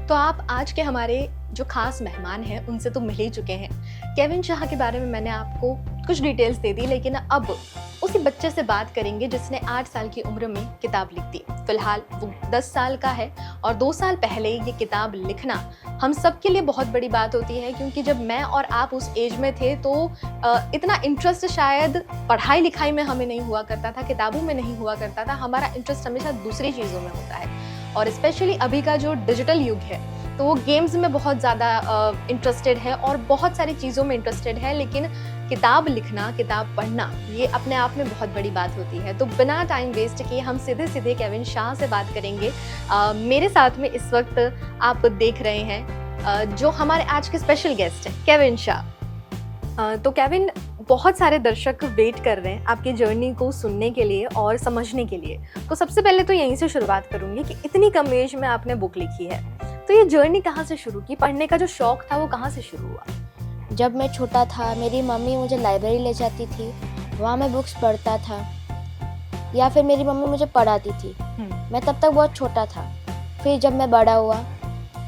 तो आप आज के हमारे जो खास मेहमान हैं उनसे तो मिल ही चुके हैं। केविन शाह के बारे में मैंने आपको कुछ डिटेल्स दे दी, लेकिन अब उसी बच्चे से बात करेंगे जिसने 8 साल की उम्र में किताब लिख दी। फिलहाल वो 10 साल का है और 2 साल पहले ये किताब लिखना हम सब के लिए बहुत बड़ी बात होती है, क्योंकि जब मैं और आप उस एज में थे तो इतना इंटरेस्ट शायद पढ़ाई लिखाई में हमें नहीं हुआ करता था, किताबों में नहीं हुआ करता था। हमारा इंटरेस्ट हमेशा दूसरी चीज़ों में होता है, और स्पेशली अभी का जो डिजिटल युग है तो वो गेम्स में बहुत ज़्यादा इंटरेस्टेड है और बहुत सारी चीज़ों में इंटरेस्टेड है, लेकिन किताब लिखना, किताब पढ़ना, ये अपने आप में बहुत बड़ी बात होती है। तो बिना टाइम वेस्ट किए हम सीधे सीधे केविन शाह से बात करेंगे। मेरे साथ में इस वक्त आप देख रहे हैं जो हमारे आज के स्पेशल गेस्ट हैं, केविन शाह। तो केविन, बहुत सारे दर्शक वेट कर रहे हैं आपकी जर्नी को सुनने के लिए और समझने के लिए। तो सबसे पहले तो यहीं से शुरुआत करूंगी कि इतनी कम एज में आपने बुक लिखी है, तो ये जर्नी कहाँ से शुरू की? पढ़ने का जो शौक था वो कहाँ से शुरू हुआ? जब मैं छोटा था, मेरी मम्मी मुझे लाइब्रेरी ले जाती थी, वहाँ मैं बुक्स पढ़ता था, या फिर मेरी मम्मी मुझे पढ़ाती थी। मैं तब तक बहुत छोटा था। फिर जब मैं बड़ा हुआ,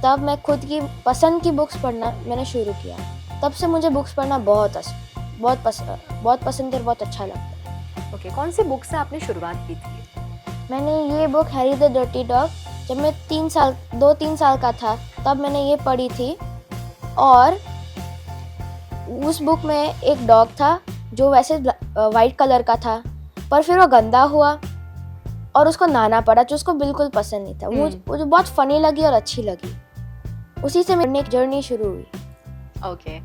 तब मैं खुद की पसंद की बुक्स पढ़ना मैंने शुरू किया। तब से मुझे बुक्स पढ़ना बहुत पसंद और बहुत अच्छा लगता है। ओके, कौन सी बुक से आपने शुरुआत की थी? मैंने ये book Harry the dirty dog, जब मैं 2-3 साल का था तब मैंने ये पढ़ी थी। और उस बुक में एक डॉग था जो वैसे वाइट कलर का था, पर फिर वो गंदा हुआ और उसको नहाना पड़ा, जो उसको बिल्कुल पसंद नहीं था। मुझे बहुत फनी लगी और अच्छी लगी। उसी से मेरी एक जर्नी शुरू हुई। ओके,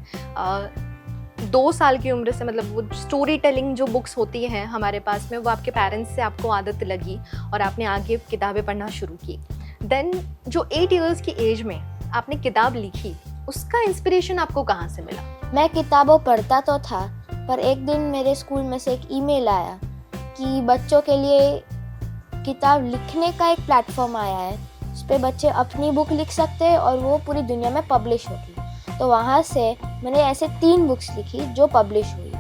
2 साल की उम्र से, मतलब वो स्टोरी टेलिंग जो बुक्स होती हैं हमारे पास में, वो आपके पेरेंट्स से आपको आदत लगी और आपने आगे किताबें पढ़ना शुरू की। देन जो 8 इयर्स की एज में आपने किताब लिखी, उसका इंस्पिरेशन आपको कहाँ से मिला? मैं किताबों पढ़ता तो था, पर एक दिन मेरे स्कूल में से एक ईमेल आया कि बच्चों के लिए किताब लिखने का एक प्लेटफॉर्म आया है, उस पर बच्चे अपनी बुक लिख सकते हैं और वो पूरी दुनिया में पब्लिश होगी। तो वहाँ से मैंने ऐसे 3 बुक्स लिखी जो पब्लिश हुई।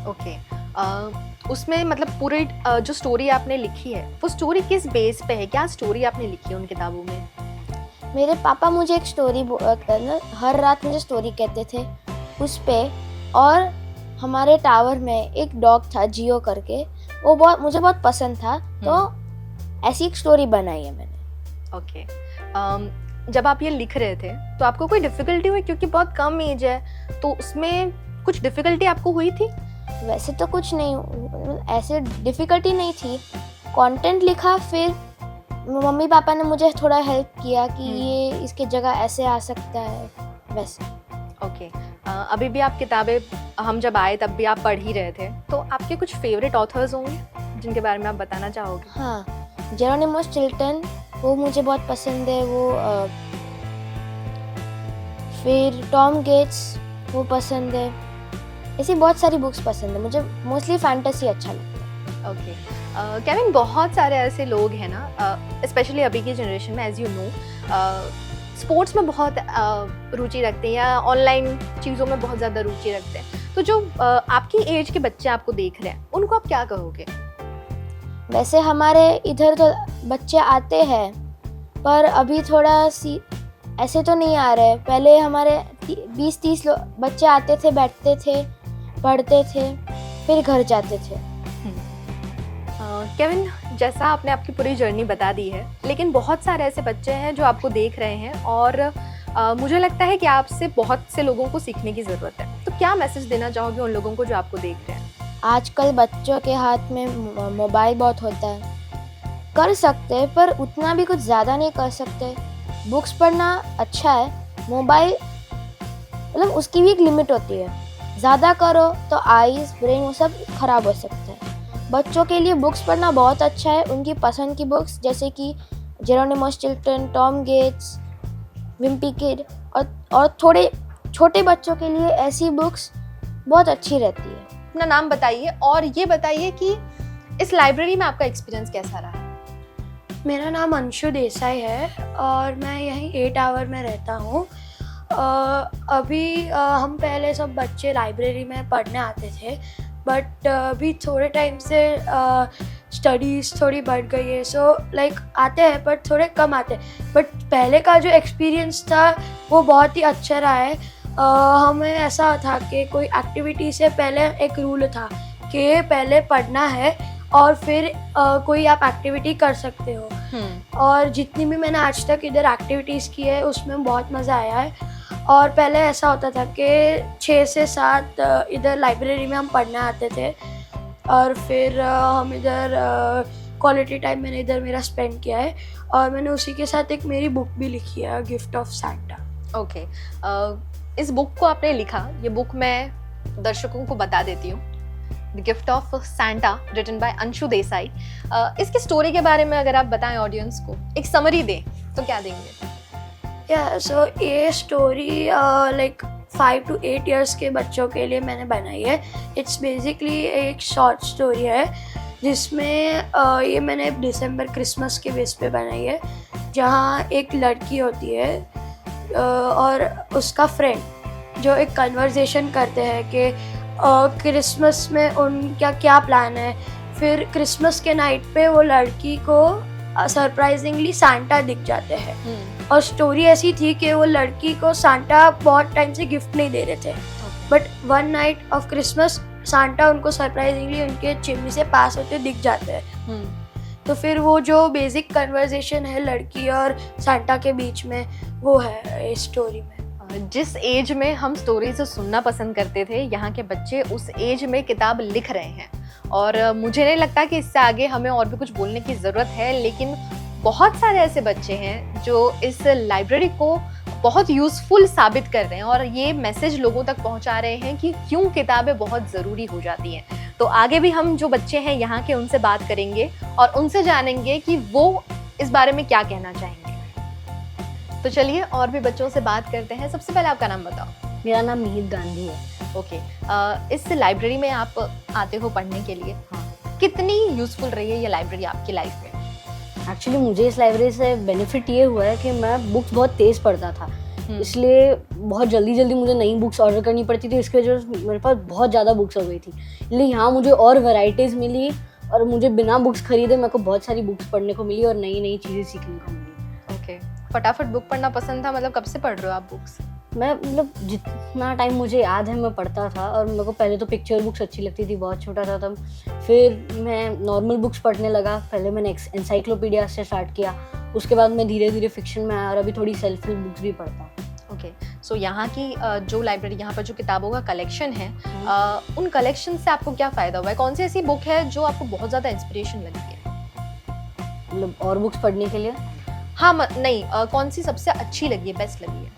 ओके, उसमें मतलब पूरी जो स्टोरी आपने लिखी है, वो स्टोरी किस बेस पे है? क्या स्टोरी आपने लिखी है उन किताबों में? मेरे पापा मुझे एक स्टोरी हर रात मुझे स्टोरी कहते थे उस पे, और हमारे टावर में एक डॉग था जियो करके, वो मुझे बहुत पसंद था, तो ऐसी एक स्टोरी बनाई है मैंने। ओके, जब आप ये लिख रहे थे तो आपको कोई डिफिकल्टी हुई? क्योंकि बहुत कम एज है, तो उसमें कुछ डिफिकल्टी आपको हुई थी? वैसे तो कुछ नहीं, ऐसे डिफिकल्टी नहीं थी। कंटेंट लिखा, फिर मम्मी पापा ने मुझे थोड़ा हेल्प किया कि ये इसके जगह ऐसे आ सकता है, वैसे। ओके, अभी भी आप किताबें, हम जब आए तब भी आप पढ़ ही रहे थे, तो आपके कुछ फेवरेट ऑथर्स होंगे जिनके बारे में आप बताना चाहोगे? हाँ, जेरोनिमस चिल्टन, वो मुझे बहुत पसंद है। वो फिर टॉम गेट्स, वो पसंद है। ऐसी बहुत सारी बुक्स पसंद है मुझे, मोस्टली फैंटेसी अच्छा लगता है। ओके, केविन, बहुत सारे ऐसे लोग हैं ना, स्पेशली अभी की जनरेशन में, एज यू नो, स्पोर्ट्स में बहुत रुचि रखते हैं या ऑनलाइन चीज़ों में बहुत ज़्यादा रुचि रखते हैं। तो जो आपकी एज के बच्चे आपको देख रहे हैं, उनको आप क्या कहोगे? वैसे हमारे इधर तो बच्चे आते हैं, पर अभी थोड़ा ऐसे तो नहीं आ रहे। पहले हमारे 20-30 बच्चे आते थे, बैठते थे, पढ़ते थे, फिर घर जाते थे। केविन, जैसा आपने आपकी पूरी जर्नी बता दी है, लेकिन बहुत सारे ऐसे बच्चे हैं जो आपको देख रहे हैं और मुझे लगता है कि आपसे बहुत से लोगों को सीखने की ज़रूरत है। तो क्या मैसेज देना चाहोगे उन लोगों को जो आपको देख रहे हैं? आजकल बच्चों के हाथ में मोबाइल बहुत होता है, कर सकते हैं पर उतना भी कुछ ज़्यादा नहीं कर सकते। बुक्स पढ़ना अच्छा है, मोबाइल मतलब उसकी भी एक लिमिट होती है, ज़्यादा करो तो आईज, ब्रेन, वो सब खराब हो सकता है। बच्चों के लिए बुक्स पढ़ना बहुत अच्छा है, उनकी पसंद की बुक्स जैसे कि Geronimo Stilton, Tom Gates, Wimpy Kid, और थोड़े छोटे बच्चों के लिए ऐसी बुक्स बहुत अच्छी रहती है। अपना नाम बताइए और ये बताइए कि इस लाइब्रेरी में आपका एक्सपीरियंस कैसा रहा? मेरा नाम अंशु देसाई है और मैं यहीं 8 आवर में रहता हूँ। अभी हम पहले सब बच्चे लाइब्रेरी में पढ़ने आते थे, बट अभी थोड़े टाइम से स्टडीज़ थोड़ी बढ़ गई है, सो लाइक आते हैं पर थोड़े कम आते हैं। बट पहले का जो एक्सपीरियंस था वो बहुत ही अच्छा रहा है। हमें ऐसा था कि कोई एक्टिविटी से पहले एक रूल था कि पहले पढ़ना है और फिर कोई आप एक्टिविटी कर सकते हो। और जितनी भी मैंने आज तक इधर एक्टिविटीज़ की है उसमें बहुत मज़ा आया है। और पहले ऐसा होता था कि 6 से 7 इधर लाइब्रेरी में हम पढ़ने आते थे और फिर हम इधर क्वालिटी टाइम मैंने इधर मेरा स्पेंड किया है, और मैंने उसी के साथ एक मेरी बुक भी लिखी है, गिफ्ट ऑफ सैंटा। ओके, इस बुक को आपने लिखा, ये बुक मैं दर्शकों को बता देती हूँ, the gift of Santa written by Anshu Desai. इसकी स्टोरी के बारे में अगर आप बताएं ऑडियंस को, एक समरी दें तो क्या देंगे? या सो ये स्टोरी लाइक 5 to 8 इयर्स के बच्चों के लिए मैंने बनाई है। इट्स बेसिकली एक शॉर्ट स्टोरी है जिसमें ये मैंने दिसंबर क्रिसमस के बेस पे बनाई है, जहाँ एक लड़की होती है और उसका फ्रेंड जो एक कन्वर्सेशन करते हैं कि क्रिसमस में उनका क्या प्लान है। फिर क्रिसमस के नाइट पे वो लड़की को सरप्राइजिंगली सांता दिख जाते हैं, और स्टोरी ऐसी थी कि वो लड़की को सांता बहुत टाइम से गिफ्ट नहीं दे रहे थे, but one night of Christmas Santa उनको सरप्राइजिंगली उनके चिमनी से पास होते दिख जाते हैं। तो फिर वो जो बेसिक कन्वर्सेशन है लड़की और सांता के बीच में, वो है इस स्टोरी में। जिस एज में हम स्टोरीज सुनना पसंद करते थे, यहाँ के बच्चे उस एज में किताब लिख रहे हैं, और मुझे नहीं लगता कि इससे आगे हमें और भी कुछ बोलने की ज़रूरत है। लेकिन बहुत सारे ऐसे बच्चे हैं जो इस लाइब्रेरी को बहुत यूज़फुल साबित कर रहे हैं और ये मैसेज लोगों तक पहुंचा रहे हैं कि क्यों किताबें बहुत ज़रूरी हो जाती हैं। तो आगे भी हम जो बच्चे हैं यहाँ के, उनसे बात करेंगे और उनसे जानेंगे कि वो इस बारे में क्या कहना चाहेंगे। तो चलिए और भी बच्चों से बात करते हैं। सबसे पहले आपका नाम बताओ। मेरा नाम मिहिर गांधी है। ओके, इस लाइब्रेरी में आप आते हो पढ़ने के लिए, हाँ। कितनी यूज़फुल रही है ये लाइब्रेरी आपकी लाइफ में? एक्चुअली मुझे इस लाइब्रेरी से बेनिफिट ये हुआ है कि मैं बुक्स बहुत तेज़ पढ़ता था, इसलिए बहुत जल्दी जल्दी मुझे नई बुक्स ऑर्डर करनी पड़ती थी। इसके वजह से मेरे पास बहुत ज़्यादा बुक्स हो गई थी, इसलिए यहाँ मुझे और वैरायटीज़ मिली और मुझे बिना बुक्स खरीदे मेरे को बहुत सारी बुक्स पढ़ने को मिली और नई नई चीज़ें सीखने को मिली। ओके, फटाफट बुक पढ़ना पसंद था, मतलब कब से पढ़ रहे हो आप बुक्स? मैं मतलब जितना टाइम मुझे याद है मैं पढ़ता था, और मेरे को पहले तो पिक्चर बुक्स अच्छी लगती थी, बहुत छोटा था तब। फिर मैं नॉर्मल बुक्स पढ़ने लगा, पहले मैंने एनसाइक्लोपीडिया से स्टार्ट किया, उसके बाद मैं धीरे धीरे फिक्शन में आया और अभी थोड़ी सेल्फ हेल्प बुक्स भी पढ़ता हूँ। ओके, सो यहाँ की जो लाइब्रेरी, यहाँ पर जो किताबों का कलेक्शन है, उन कलेक्शन से आपको क्या फ़ायदा हुआ है? कौन सी ऐसी बुक है जो आपको बहुत ज़्यादा इंस्पिरेशन लगी है? मतलब और बुक्स पढ़ने के लिए? हाँ, नहीं, कौन सी सबसे अच्छी लगी है, बेस्ट लगी है?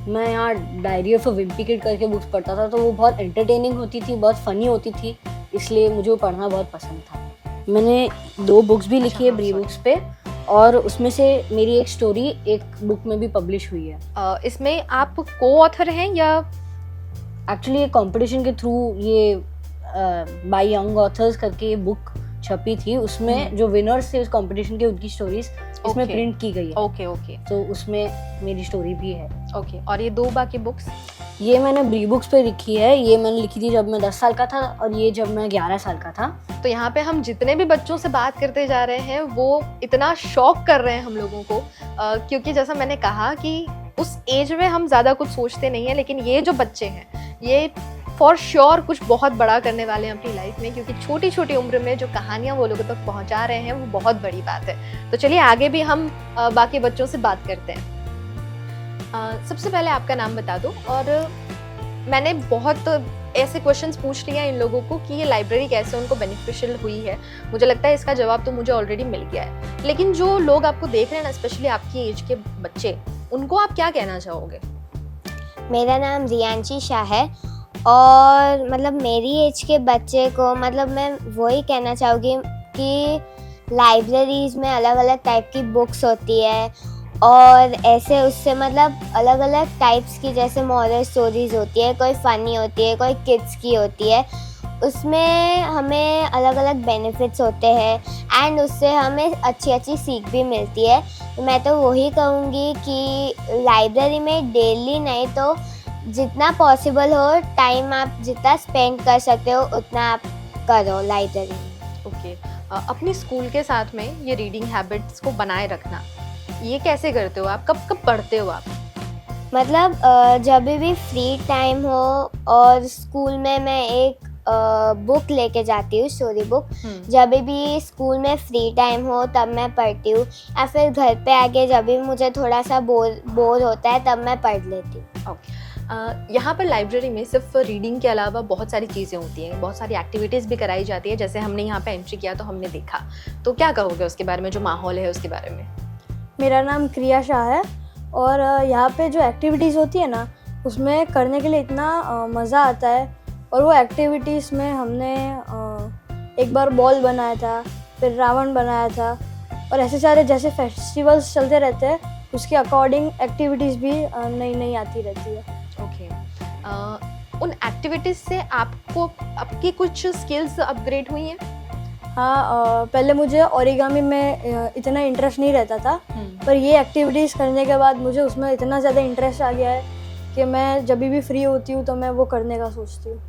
मैं यहाँ diary of a Wimpy kid करके बुक्स पढ़ता था, तो वो बहुत एंटरटेनिंग होती थी, बहुत फ़नी होती थी, इसलिए मुझे वो पढ़ना बहुत पसंद था। मैंने 2 बुक्स भी लिखी है ब्री बुक्स पे, और उसमें से मेरी एक स्टोरी एक बुक में भी पब्लिश हुई है। इसमें आप को ऑथर हैं या? एक्चुअली ये कंपटीशन के थ्रू ये बाय यंग ऑथर्स करके बुक छपी थी, उसमें जो विनर्स थे उस कंपटीशन के, उनकी स्टोरीज इसमें प्रिंट की गई है। ओके, तो उसमें मेरी स्टोरी भी है। ओके, और ये 2 बाकी बुक्स? ये मैंने ब्री बुक्स पे लिखी है, ये मैंने लिखी थी जब मैं 10 साल का था और ये जब मैं 11 साल का था। तो यहाँ पे हम जितने भी बच्चों से बात करते जा रहे हैं वो इतना शॉक कर रहे हैं हम लोगों को, क्योंकि जैसा मैंने कहा कि उस एज में हम ज़्यादा कुछ सोचते नहीं हैं, लेकिन ये जो बच्चे हैं ये फॉर श्योर कुछ बहुत बड़ा करने वाले हैं अपनी लाइफ में, क्योंकि छोटी छोटी उम्र में जो कहानियाँ वो लोगों तक पहुँचा रहे हैं वो बहुत बड़ी बात है। तो चलिए आगे भी हम बाकी बच्चों से बात करते हैं। सबसे पहले आपका नाम बता दो, और मैंने बहुत ऐसे क्वेश्चंस पूछ लिए हैं इन लोगों को कि ये लाइब्रेरी कैसे उनको बेनिफिशियल हुई है। मुझे लगता है इसका जवाब तो मुझे ऑलरेडी मिल गया है, लेकिन जो लोग आपको देख रहे हैं ना, स्पेशली आपकी एज के बच्चे, उनको आप क्या कहना चाहोगे? मेरा नाम रियांशी शाह है, और मतलब मेरी एज के बच्चे को मतलब मैं वही कहना चाहूँगी कि लाइब्रेरीज़ में अलग अलग टाइप की बुक्स होती है, और ऐसे उससे मतलब अलग अलग टाइप्स की, जैसे मॉरल स्टोरीज होती है, कोई फ़नी होती है, कोई किड्स की होती है, उसमें हमें अलग अलग बेनिफिट्स होते हैं एंड उससे हमें अच्छी अच्छी सीख भी मिलती है। तो मैं तो वही कहूँगी कि लाइब्रेरी में डेली नहीं तो जितना पॉसिबल हो टाइम आप जितना स्पेंड कर सकते हो उतना आप करो लाइब्रेरी में। ओके, अपनी स्कूल के साथ में ये रीडिंग हैबिट्स को बनाए रखना, ये कैसे करते हो आप? कब कब पढ़ते हो आप? मतलब जब भी फ्री टाइम हो, और स्कूल में मैं एक बुक लेके जाती हूँ, स्टोरी बुक। जब भी स्कूल में फ्री टाइम हो तब मैं पढ़ती हूँ, या फिर घर पे आके जब भी मुझे थोड़ा सा बोर होता है तब मैं पढ़ लेती हूँ। यहाँ पर लाइब्रेरी में सिर्फ रीडिंग के अलावा बहुत सारी चीज़ें होती हैं, बहुत सारी एक्टिविटीज़ भी कराई जाती है। जैसे हमने यहाँ पे एंट्री किया तो हमने देखा, तो क्या कहोगे उसके बारे में, जो माहौल है उसके बारे में? मेरा नाम क्रिया शाह है और यहाँ पे जो एक्टिविटीज़ होती है ना, उसमें करने के लिए इतना मज़ा आता है। और वो एक्टिविटीज़ में हमने एक बार बॉल बनाया था, फिर रावण बनाया था, और ऐसे सारे जैसे फेस्टिवल्स चलते रहते हैं उसके अकॉर्डिंग एक्टिविटीज़ भी नई नई आती रहती है। ओके, उन एक्टिविटीज़ से आपको आपकी कुछ स्किल्स अपग्रेड हुई हैं? हाँ, पहले मुझे ओरिगामी में इतना इंटरेस्ट नहीं रहता था, पर ये एक्टिविटीज़ करने के बाद मुझे उसमें इतना ज़्यादा इंटरेस्ट आ गया है कि मैं जब भी फ्री होती हूँ तो मैं वो करने का सोचती हूँ।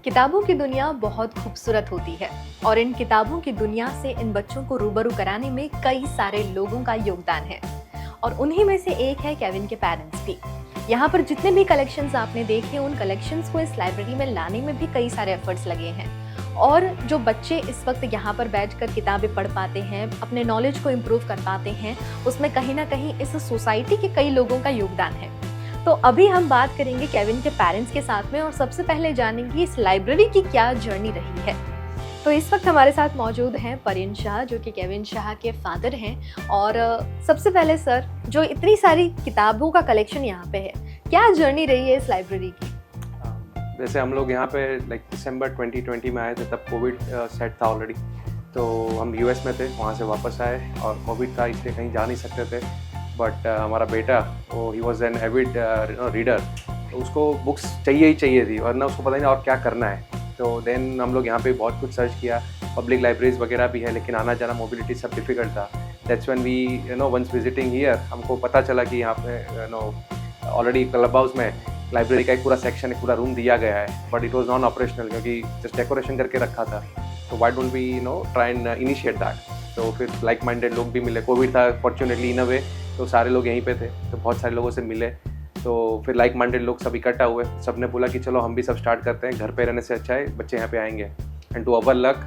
किताबों की दुनिया बहुत खूबसूरत होती है और इन किताबों की दुनिया से इन बच्चों को रूबरू कराने में कई सारे लोगों का योगदान है और उन्हीं में से एक है केविन के पेरेंट्स भी। यहाँ पर जितने भी कलेक्शंस आपने देखे, उन कलेक्शंस को इस लाइब्रेरी में लाने में भी कई सारे एफर्ट्स लगे हैं और जो बच्चे इस वक्त यहाँ पर बैठकर किताबें पढ़ पाते हैं, अपने नॉलेज को इम्प्रूव कर पाते हैं, उसमें कहीं ना कहीं इस सोसाइटी के कई लोगों का योगदान है। तो अभी हम बात करेंगे केविन के पेरेंट्स के साथ में और सबसे पहले जानेंगे इस लाइब्रेरी की क्या जर्नी रही है। तो इस वक्त हमारे साथ मौजूद हैं परिन शाह, जो कि केविन शाह के फादर हैं। और सबसे पहले सर, जो इतनी सारी किताबों का कलेक्शन यहाँ पे है, क्या जर्नी रही है इस लाइब्रेरी की? वैसे हम लोग यहाँ पे दिसंबर 2020 में आए थे, तब कोविड सेट था ऑलरेडी। तो हम यूएस में थे, वहाँ से वापस आए और कोविड था इसलिए कहीं जा नहीं सकते थे। बट हमारा बेटा, वो he was an avid reader, तो उसको बुक्स चाहिए ही चाहिए थी, वरना उसको पता नहीं और क्या करना है। तो देन हम लोग यहाँ पे बहुत कुछ सर्च किया, पब्लिक लाइब्रेरीज वगैरह भी है, लेकिन आना जाना मोबिलिटी सब डिफिकल्ट था। That's when we once visiting here, हमको पता चला कि यहाँ पे ऑलरेडी क्लब हाउस में लाइब्रेरी का एक पूरा सेक्शन, एक पूरा रूम दिया गया है, but it was non operational क्योंकि जस्ट डेकोरेशन करके रखा था। तो why don't we try and initiate that. तो फिर लाइक माइंडेड लोग भी मिले, कोविड था फॉर्चुनेटली इन अ वे, तो सारे लोग यहीं पे थे, तो बहुत सारे लोगों से मिले। तो फिर लाइक माइंडेड लोग सब इकट्ठा हुए, सब ने बोला कि चलो हम भी सब स्टार्ट करते हैं, घर पे रहने से अच्छा है बच्चे यहाँ पे आएंगे। एंड टू अवर लक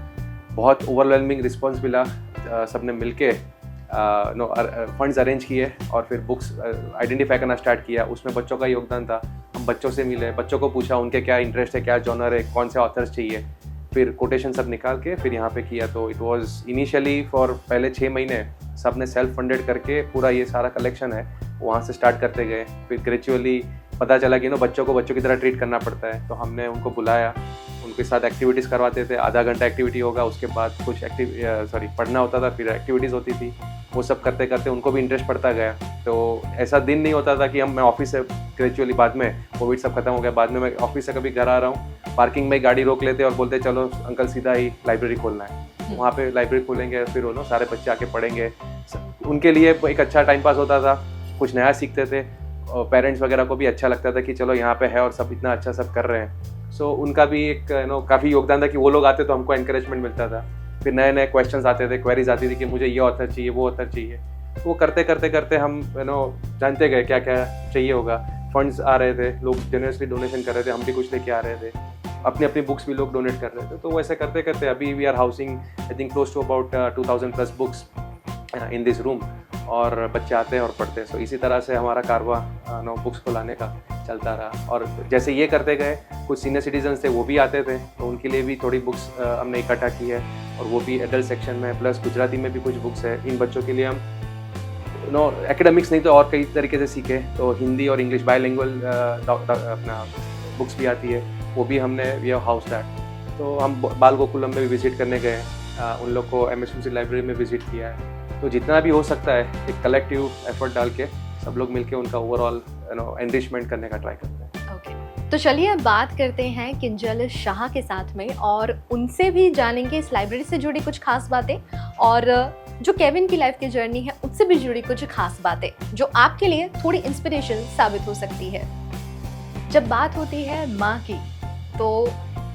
बहुत ओवरवेलमिंग रिस्पॉन्स मिला, सब ने मिल के फंड्स अरेंज किए और फिर बुक्स आइडेंटिफाई करना स्टार्ट किया। उसमें बच्चों का योगदान था, हम बच्चों से मिले, बच्चों को पूछा उनके क्या इंटरेस्ट है, क्या जॉनर है, कौन से ऑथर्स चाहिए, फिर कोटेशन सब निकाल के फिर यहाँ पे किया। तो इट वाज इनिशियली फॉर पहले 6 महीने सब ने सेल्फ फंडेड करके पूरा ये सारा कलेक्शन है वहाँ से स्टार्ट करते गए। फिर ग्रेजुअली पता चला कि बच्चों को बच्चों की तरह ट्रीट करना पड़ता है, तो हमने उनको बुलाया, उनके साथ एक्टिविटीज़ करवाते थे। आधा घंटा एक्टिविटी होगा, उसके बाद कुछ पढ़ना होता था, फिर एक्टिविटीज़ होती थी। वो सब करते करते उनको भी इंटरेस्ट पड़ता गया। तो ऐसा दिन नहीं होता था कि मैं ऑफिस से ग्रेजुअली, बाद में कोविड सब खत्म हो गया, बाद में मैं ऑफिस से कभी घर आ रहा हूँ, पार्किंग में गाड़ी रोक लेते और बोलते चलो अंकल सीधा ही लाइब्रेरी खोलना है, वहाँ पे लाइब्रेरी खोलेंगे, फिर सारे बच्चे आके पढ़ेंगे। उनके लिए एक अच्छा टाइम पास होता था, कुछ नया सीखते थे और पेरेंट्स वगैरह को भी अच्छा लगता था कि चलो यहाँ पे है और सब इतना अच्छा सब कर रहे हैं। सो उनका भी एक काफ़ी योगदान था कि वो लोग आते तो हमको एनकरेजमेंट मिलता था। फिर नए नए क्वेश्चंस आते थे, क्वेरीज आती थी कि मुझे ये ऑथर चाहिए, वो ऑथर चाहिए। वो करते करते करते हम जानते गए क्या क्या चाहिए होगा। फंड्स आ रहे थे, लोग जेनरसली डोनेशन कर रहे थे, हम भी कुछ लेके आ रहे थे, अपनी अपनी बुक्स भी लोग डोनेट कर रहे थे। तो वैसे करते करते अभी we are housing I think close to about 2000+ books in this room, और बच्चे आते हैं और पढ़ते हैं। सो इसी तरह से हमारा कारवा बुक्स को लाने का चलता रहा। और जैसे ये करते गए, कुछ सीनियर सिटीजन्स थे वो भी आते थे, तो उनके लिए भी थोड़ी बुक्स हमने इकट्ठा की है, और वो भी एडल्ट सेक्शन में, प्लस गुजराती में भी कुछ बुक्स है। इन बच्चों के लिए हम एकेडमिक्स नहीं तो और कई तरीके से सीखे, तो हिंदी और इंग्लिश बायलिंगुअल अपना बुक्स भी आती है, वो भी हमने वी हैव हाउस दैट। तो हम बाल गोकुलम में भी विजिट करने गए, उन लोग को एमएसएमसी लाइब्रेरी में विजिट किया है। तो जितना भी हो सकता है एक कलेक्टिव एफर्ट डाल के सब लोग मिलके उनका ओवरऑल एनरिचमेंट करने का ट्राई करते हैं। ओके, तो चलिए अब बात करते हैं किंजल शाह के साथ में, और उनसे भी जानेंगे इस लाइब्रेरी से जुड़ी कुछ खास बातें, और जो केविन की लाइफ की जर्नी है उससे भी जुड़ी कुछ खास बातें जो आपके लिए थोड़ी इंस्पिरेशन साबित हो सकती है। जब बात होती है माँ की, तो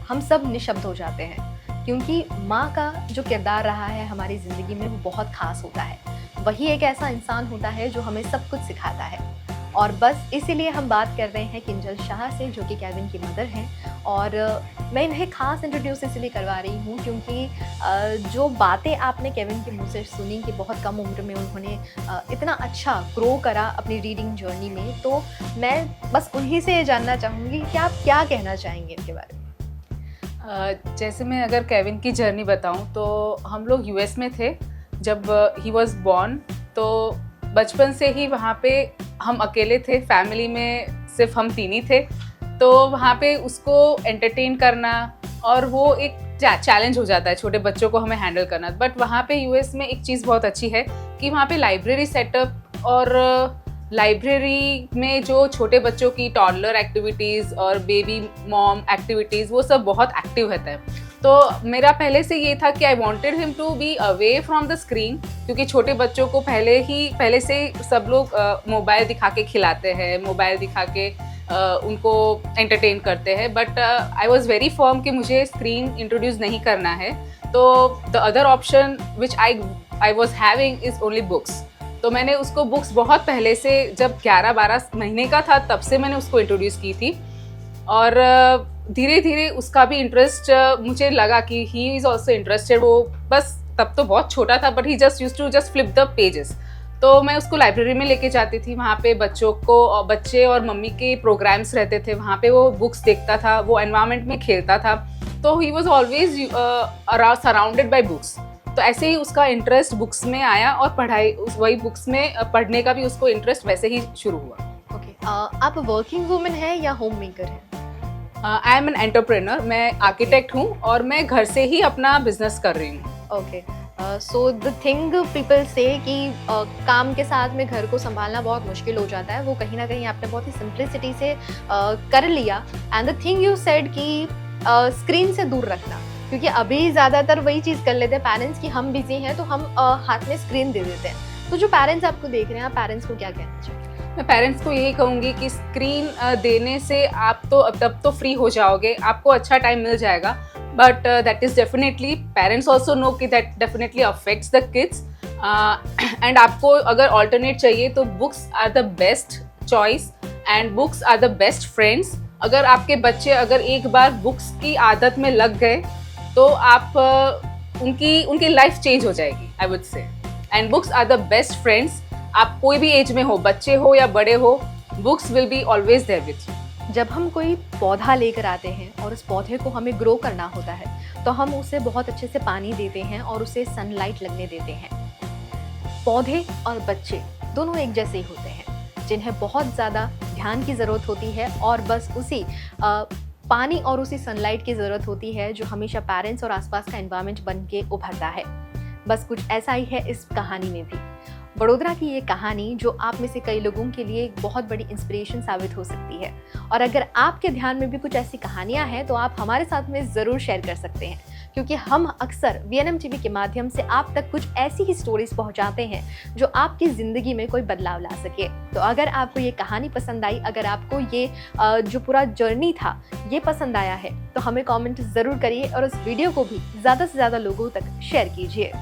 हम सब निशब्द हो जाते हैं। क्योंकि माँ का जो किरदार रहा है हमारी ज़िंदगी में वो बहुत ख़ास होता है। वही एक ऐसा इंसान होता है जो हमें सब कुछ सिखाता है। और बस इसीलिए हम बात कर रहे हैं किंजल शाह से, जो कि केविन की मदर हैं। और मैं इन्हें खास इंट्रोड्यूस इसलिए करवा रही हूँ क्योंकि जो बातें आपने केविन के मुंह से सुनी कि बहुत कम उम्र में उन्होंने इतना अच्छा ग्रो करा अपनी रीडिंग जर्नी में, तो मैं बस उन्हीं से ये जानना चाहूँगी कि आप क्या कहना चाहेंगे इनके बारे में। जैसे मैं अगर केविन की जर्नी बताऊं तो हम लोग यूएस में थे जब ही वॉज बॉर्न। तो बचपन से ही वहाँ पे हम अकेले थे, फैमिली में सिर्फ हम तीन ही थे। तो वहाँ पे उसको एंटरटेन करना और वो एक चैलेंज हो जाता है, छोटे बच्चों को हमें हैंडल करना। बट वहाँ पे यूएस में एक चीज़ बहुत अच्छी है कि वहाँ पे लाइब्रेरी सेटअप और लाइब्रेरी में जो छोटे बच्चों की टॉडलर एक्टिविटीज़ और बेबी मॉम एक्टिविटीज़ वो सब बहुत एक्टिव रहता है। तो मेरा पहले से ये था कि I wanted him to be away from the screen, क्योंकि छोटे बच्चों को पहले से सब लोग मोबाइल दिखा के खिलाते हैं, मोबाइल दिखा के उनको एंटरटेन करते हैं। But I was very firm कि मुझे स्क्रीन इंट्रोड्यूस नहीं करना है। तो the other option which I was having is only books. तो मैंने उसको बुक्स बहुत पहले से, जब 11-12 महीने का था तब से मैंने उसको इंट्रोड्यूस की थी। और धीरे धीरे उसका भी इंटरेस्ट मुझे लगा कि ही इज़ ऑल्सो इंटरेस्टेड। वो बस तब तो बहुत छोटा था, but he just used to just flip the pages. तो मैं उसको लाइब्रेरी में लेके जाती थी, वहाँ पे बच्चे और मम्मी के प्रोग्राम्स रहते थे, वहाँ पे वो बुक्स देखता था, वो एनवायरनमेंट में खेलता था। तो he was always surrounded by books. तो ऐसे ही उसका इंटरेस्ट बुक्स में आया और वही बुक्स में पढ़ने का भी उसको इंटरेस्ट वैसे ही शुरू हुआ। ओके, आप वर्किंग वुमन है या होम मेकर है? I am an entrepreneur. मैं आर्किटेक्ट हूँ और मैं घर से ही अपना बिजनेस कर रही हूँ। Okay, so the thing people से कि काम के साथ में घर को संभालना बहुत मुश्किल हो जाता है, वो कहीं ना कहीं आपने बहुत ही सिंप्लिसिटी से कर लिया। And the thing you said कि स्क्रीन से दूर रखना, क्योंकि अभी ज़्यादातर वही चीज़ कर लेते हैं पेरेंट्स कि हम बिजी हैं तो हम हाथ में स्क्रीन दे देते हैं। तो जो पेरेंट्स आपको देख रहे हैं, आप पेरेंट्स को क्या कहना चाहिए? मैं पेरेंट्स को यही कहूँगी कि स्क्रीन देने से आप तो तब तो फ्री हो जाओगे, आपको अच्छा टाइम मिल जाएगा। But that is definitely, parents also know कि that definitely affects the kids. And आपको अगर ऑल्टरनेट चाहिए तो books are the best choice and books are the best friends. अगर आपके बच्चे अगर एक बार बुक्स की आदत में लग गए तो आप उनकी लाइफ चेंज हो जाएगी, I would say. And books are the best friends. आप कोई भी एज में हो, बच्चे हो या बड़े हो, books will be always there with you. जब हम कोई पौधा लेकर आते हैं और उस पौधे को हमें ग्रो करना होता है तो हम उसे बहुत अच्छे से पानी देते हैं और उसे सनलाइट लगने देते हैं। पौधे और बच्चे दोनों एक जैसे ही होते हैं, जिन्हें बहुत ज़्यादा ध्यान की ज़रूरत होती है और बस उसी पानी और उसी सनलाइट की ज़रूरत होती है जो हमेशा पेरेंट्स और आसपास का एनवायरनमेंट बन के उभरता है। बस कुछ ऐसा ही है इस कहानी में भी। वडोदरा की ये कहानी जो आप में से कई लोगों के लिए एक बहुत बड़ी इंस्पिरेशन साबित हो सकती है। और अगर आपके ध्यान में भी कुछ ऐसी कहानियां हैं तो आप हमारे साथ में ज़रूर शेयर कर सकते हैं, क्योंकि हम अक्सर VNM TV के माध्यम से आप तक कुछ ऐसी ही स्टोरीज पहुंचाते हैं जो आपकी ज़िंदगी में कोई बदलाव ला सके। तो अगर आपको ये कहानी पसंद आई, अगर आपको ये जो पूरा जर्नी था ये पसंद आया है, तो हमें कमेंट ज़रूर करिए और उस वीडियो को भी ज़्यादा से ज़्यादा लोगों तक शेयर कीजिए।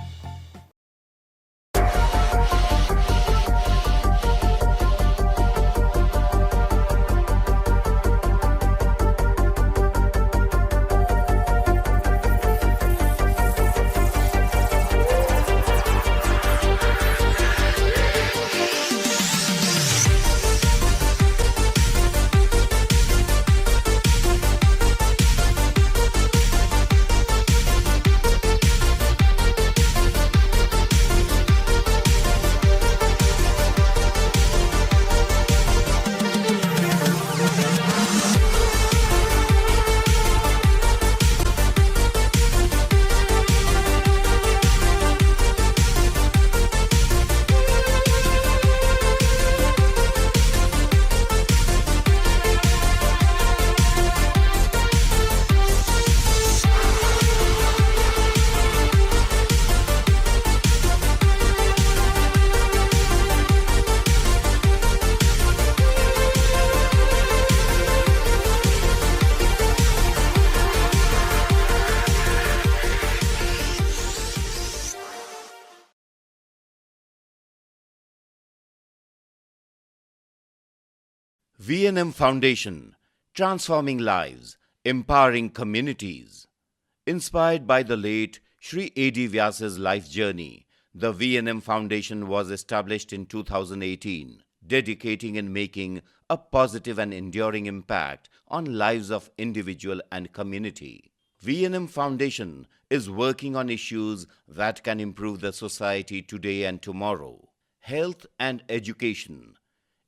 V&M Foundation, transforming lives, empowering communities. Inspired by the late Sri A.D. Vyas's life journey, the V&M Foundation was established in 2018, dedicating and making a positive and enduring impact on lives of individual and community. V&M Foundation is working on issues that can improve the society today and tomorrow: health and education,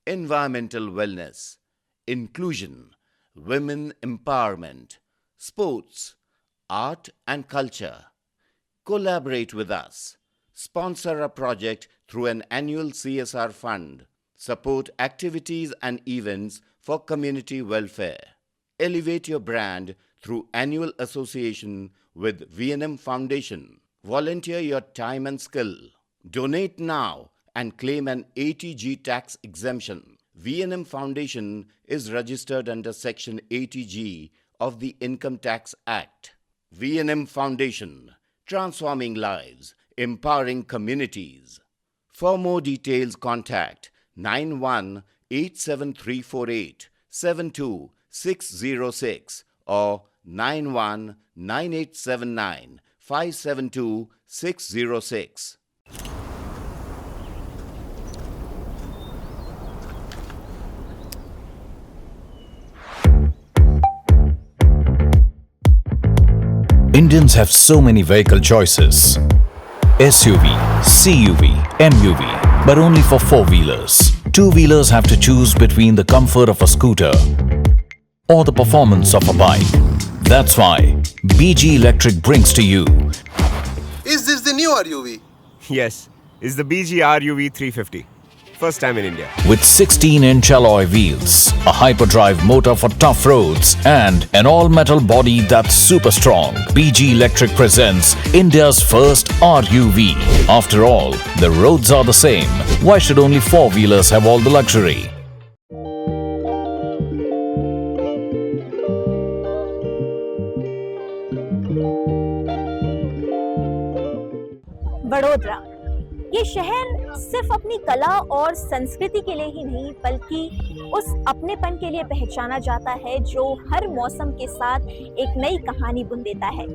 environmental wellness, inclusion, women empowerment, sports, art and culture. Collaborate with us. Sponsor a project through an annual CSR fund. Support activities and events for community welfare. Elevate your brand through annual association with V&M Foundation. Volunteer your time and skill. Donate now and claim an 80G tax exemption. V&M Foundation is registered under Section 80G of the Income Tax Act. V&M Foundation, transforming lives, empowering communities. For more details, contact 918734872606 or 919879572606. Indians have so many vehicle choices: SUV, CUV, MUV, but only for four-wheelers. Two-wheelers have to choose between the comfort of a scooter or the performance of a bike. That's why BG Electric brings to you. Is this the new RUV? Yes, it's the BG RUV 350. First time in India. With 16-inch alloy wheels, a hyperdrive motor for tough roads, and an all-metal body that's super strong, BG Electric presents India's first RUV. After all, the roads are the same. Why should only four-wheelers have all the luxury? Vadodara, ये शहर सिर्फ अपनी कला और संस्कृति के लिए ही नहीं बल्कि उस अपनेपन के लिए पहचाना जाता है जो हर मौसम के साथ एक नई कहानी बुन देता है।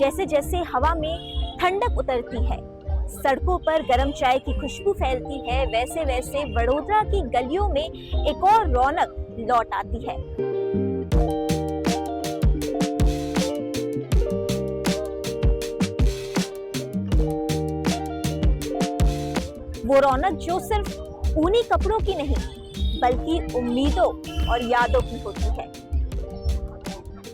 जैसे जैसे हवा में ठंडक उतरती है, सड़कों पर गर्म चाय की खुशबू फैलती है, वैसे वैसे वडोदरा की गलियों में एक और रौनक लौट आती है। वो रौनक जो सिर्फ ऊनी कपड़ों की नहीं बल्कि उम्मीदों और यादों की होती है।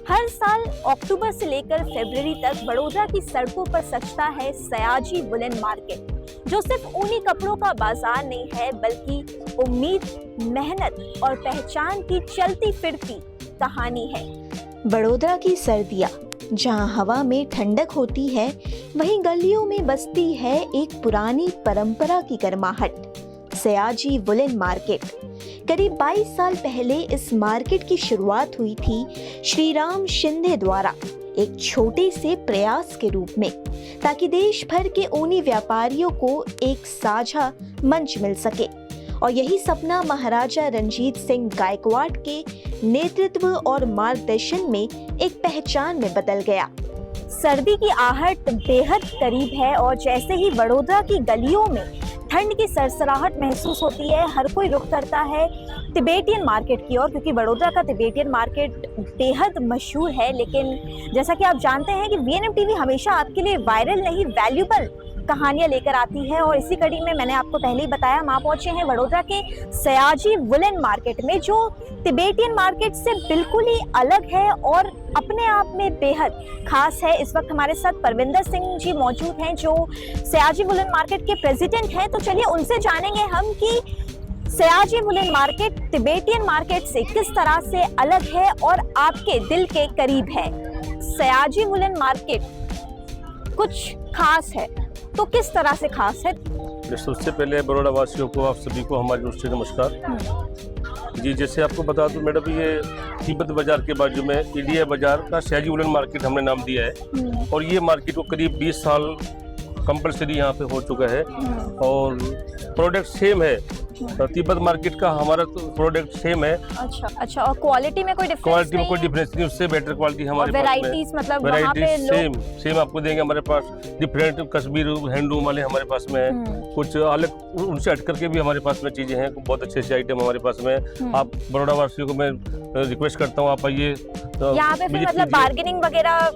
हर साल अक्टूबर से लेकर फरवरी तक वडोदरा की सड़कों पर सजता है सयाजी वुलन मार्केट, जो सिर्फ ऊनी कपड़ों का बाजार नहीं है बल्कि उम्मीद, मेहनत और पहचान की चलती फिरती कहानी है। वडोदरा की सर्दियाँ जहाँ हवा में ठंडक होती है, वहीं गलियों में बसती है एक पुरानी परंपरा की गर्माहट, सयाजी वुलन मार्केट। करीब 22 साल पहले इस मार्केट की शुरुआत हुई थी श्री राम शिंदे द्वारा एक छोटे से प्रयास के रूप में, ताकि देश भर के ऊनी व्यापारियों को एक साझा मंच मिल सके। और यही सपना महाराजा रंजीत सिंह गायकवाड़ के नेतृत्व और मार्गदर्शन में एक पहचान में बदल गया। सर्दी की आहट बेहद करीब है और जैसे ही वडोदरा की गलियों में ठंड की सरसराहट महसूस होती है, हर कोई रुख करता है तिबेटियन मार्केट की ओर, क्योंकि वडोदरा का तिबेटियन मार्केट बेहद मशहूर है। लेकिन जैसा कि आप जानते हैं कि V&M TV हमेशा आपके लिए वायरल नहीं, वैल्यूबल कहानियां लेकर आती है। और इसी कड़ी में मैंने आपको पहले ही बताया, हम आप पहुंचे हैं वडोदरा के सयाजी वुलन मार्केट में, जो तिबेटियन मार्केट से बिल्कुल ही अलग है और अपने आप में बेहद खास है। इस वक्त हमारे साथ परविंदर सिंह जी मौजूद हैं, जो सयाजी वुलन मार्केट के प्रेसिडेंट हैं। तो चलिए उनसे जानेंगे हम कि Sayaji woollen market Tibetan market से किस तरह से अलग है और आपके दिल के करीब है। सयाजी वुलन मार्केट कुछ खास है, तो किस तरह से खास है? सबसे पहले बड़ौदा वासियों को, आप सभी को हमारी ओर से नमस्कार जी। जैसे आपको बता दूं मैडम, ये तिब्बत बाजार के बाजू में इंडिया बाजार का सयाजी वुलन मार्केट हमने नाम दिया है। और ये मार्केट को करीब 20 साल कंपलसरी यहाँ पे हो चुका है और प्रोडक्ट सेम है। तिब्बत मार्केट का हमारा प्रोडक्ट सेम है। अच्छा और क्वालिटी में कोई डिफरेंस क्वालिटी में कोई डिफरेंस नहीं, उससे बेटर क्वालिटी हमारे पास वैरायटीज मतलब वहाँ पे सेम आपको देंगे हमारे पास। डिफरेंट कश्मीर हैंडलूम वाले हमारे पास में है, कुछ अलग उनसे हट करके भी हमारे पास में चीजें हैं, बहुत अच्छे अच्छे आइटम हमारे पास में। आप बड़ौदा वासियों को मैं रिक्वेस्ट करता हूँ, आप आइए यहाँ पे, फिर मतलब बार्गेनिंग वगैरह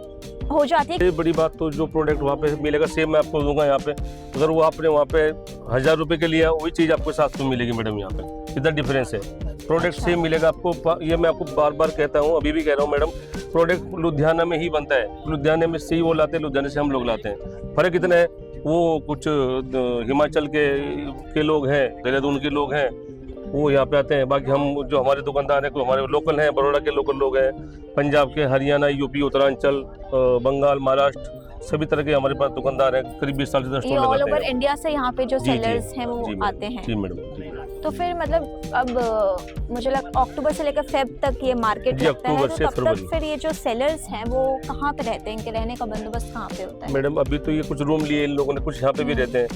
हो जाती है। बड़ी बात तो जो प्रोडक्ट वहाँ पे मिलेगा सेम मैं आपको दूंगा यहाँ पे। अगर वो आपने वहाँ पे 1000 रुपए के लिए वही चीज आपको 700 में मिलेगी मैडम। यहाँ पे कितना डिफरेंस है, प्रोडक्ट सेम मिलेगा आपको। ये मैं आपको बार बार कहता हूँ, अभी भी कह रहा हूँ मैडम, प्रोडक्ट लुधियाना में ही बनता है, लुधियाना में से ही वो लाते हैं, लुधियाना से हम लोग लाते हैं। फर्क इतना है, वो कुछ हिमाचल के लोग हैं, देहरादून के लोग हैं, वो यहाँ पे आते हैं। बाकी हम जो हमारे दुकानदार हैं, कोई हमारे लोकल हैं, बड़ौदा के लोकल लोग हैं, पंजाब के, हरियाणा, यूपी, उत्तरांचल, बंगाल, महाराष्ट्र, सभी तरह के हमारे पास दुकानदार हैं। करीब 20 साल से स्टोर लगाते हैं। ऑल ओवर इंडिया से यहाँ पे जो सेलर्स हैं वो आते हैं। जी मैडम। तो फिर मतलब अब मुझे लगता अक्टूबर से लेकर फेब तक ये मार्केट लगता है, तो तब तक फिर ये जो सेलर्स हैं वो कहाँ पे रहते हैं, इनके रहने का बंदोबस्त कहाँ पे होता है? मैडम अभी तो ये कुछ रूम लिए इन लोगों ने, कुछ यहाँ पे भी रहते हैं।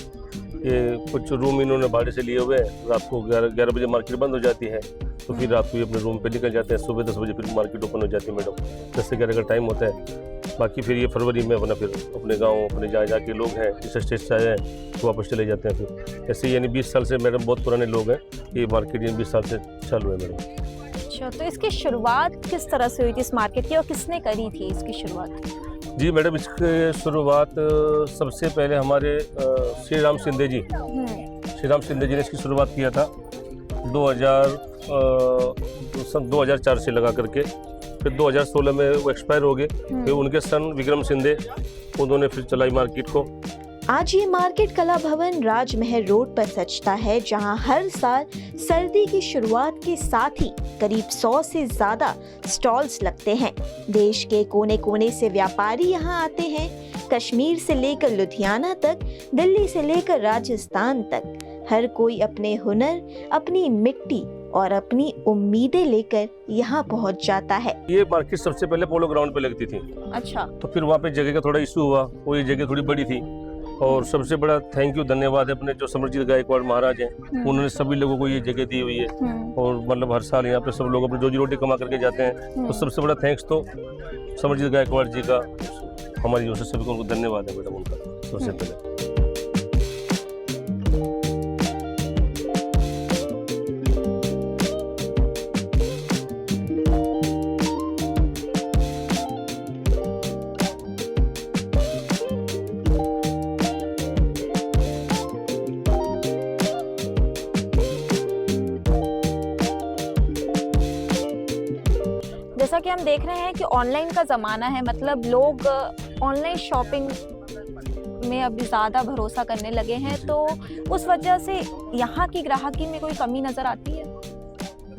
ये कुछ रूम इन्होंने भाड़े से लिए हुए हैं। रात को 11 बजे मार्केट बंद हो जाती है, तो फिर रात को ये अपने रूम पे निकल जाते हैं। सुबह 10 बजे फिर मार्केट ओपन हो जाती है मैडम, 10 से 11 का टाइम होता है। बाकी फिर ये फरवरी में अपना फिर अपने गाँव अपने जहाँ के लोग हैं जिस स्टेट से आए हैं तो वापस चले जाते हैं। फिर ऐसे यानी 20 साल से मैडम, बहुत पुराने लोग हैं, ये मार्केट 20 साल से चालू है मैडम। अच्छा, तो इसकी शुरुआत किस तरह से हुई थी इस मार्केट की, और किसने करी थी इसकी शुरुआत? जी मैडम, इसकी शुरुआत सबसे पहले हमारे श्री राम शिंदे जी ने इसकी शुरुआत किया था 2004 से लगा करके। फिर 2016 में वो एक्सपायर हो गए। फिर उनके सन विक्रम शिंदे, उन्होंने फिर चलाई मार्केट को। आज ये मार्केट कला भवन राजमहल रोड पर सजता है, जहां हर साल सर्दी की शुरुआत के साथ ही करीब 100 से ज्यादा स्टॉल्स लगते हैं। देश के कोने कोने से व्यापारी यहां आते हैं। कश्मीर से लेकर लुधियाना तक, दिल्ली से लेकर राजस्थान तक, हर कोई अपने हुनर, अपनी मिट्टी और अपनी उम्मीदें लेकर यहाँ पहुँच जाता है। ये मार्केट सबसे पहले पोलो ग्राउंड पे लगती थी। अच्छा। तो फिर वहाँ पे जगह का थोड़ा इशू हुआ, वो ये जगह थोड़ी बड़ी थी। और सबसे बड़ा थैंक यू, धन्यवाद है अपने जो समरजीत गायकवाड़ महाराज हैं, उन्होंने सभी लोगों को ये जगह दी हुई है। और मतलब हर साल यहाँ पे सब लोग अपनी रोजी रोटी कमा करके जाते हैं। तो सबसे बड़ा थैंक्स तो समरजीत गायकवाड़ जी का, हमारी ओर से सभी को धन्यवाद है मैडम उनका सबसे पहले। जैसा कि हम देख रहे हैं कि ऑनलाइन का ज़माना है, मतलब लोग ऑनलाइन शॉपिंग में अभी ज़्यादा भरोसा करने लगे हैं, तो उस वजह से यहाँ की ग्राहकी में कोई कमी नज़र आती है?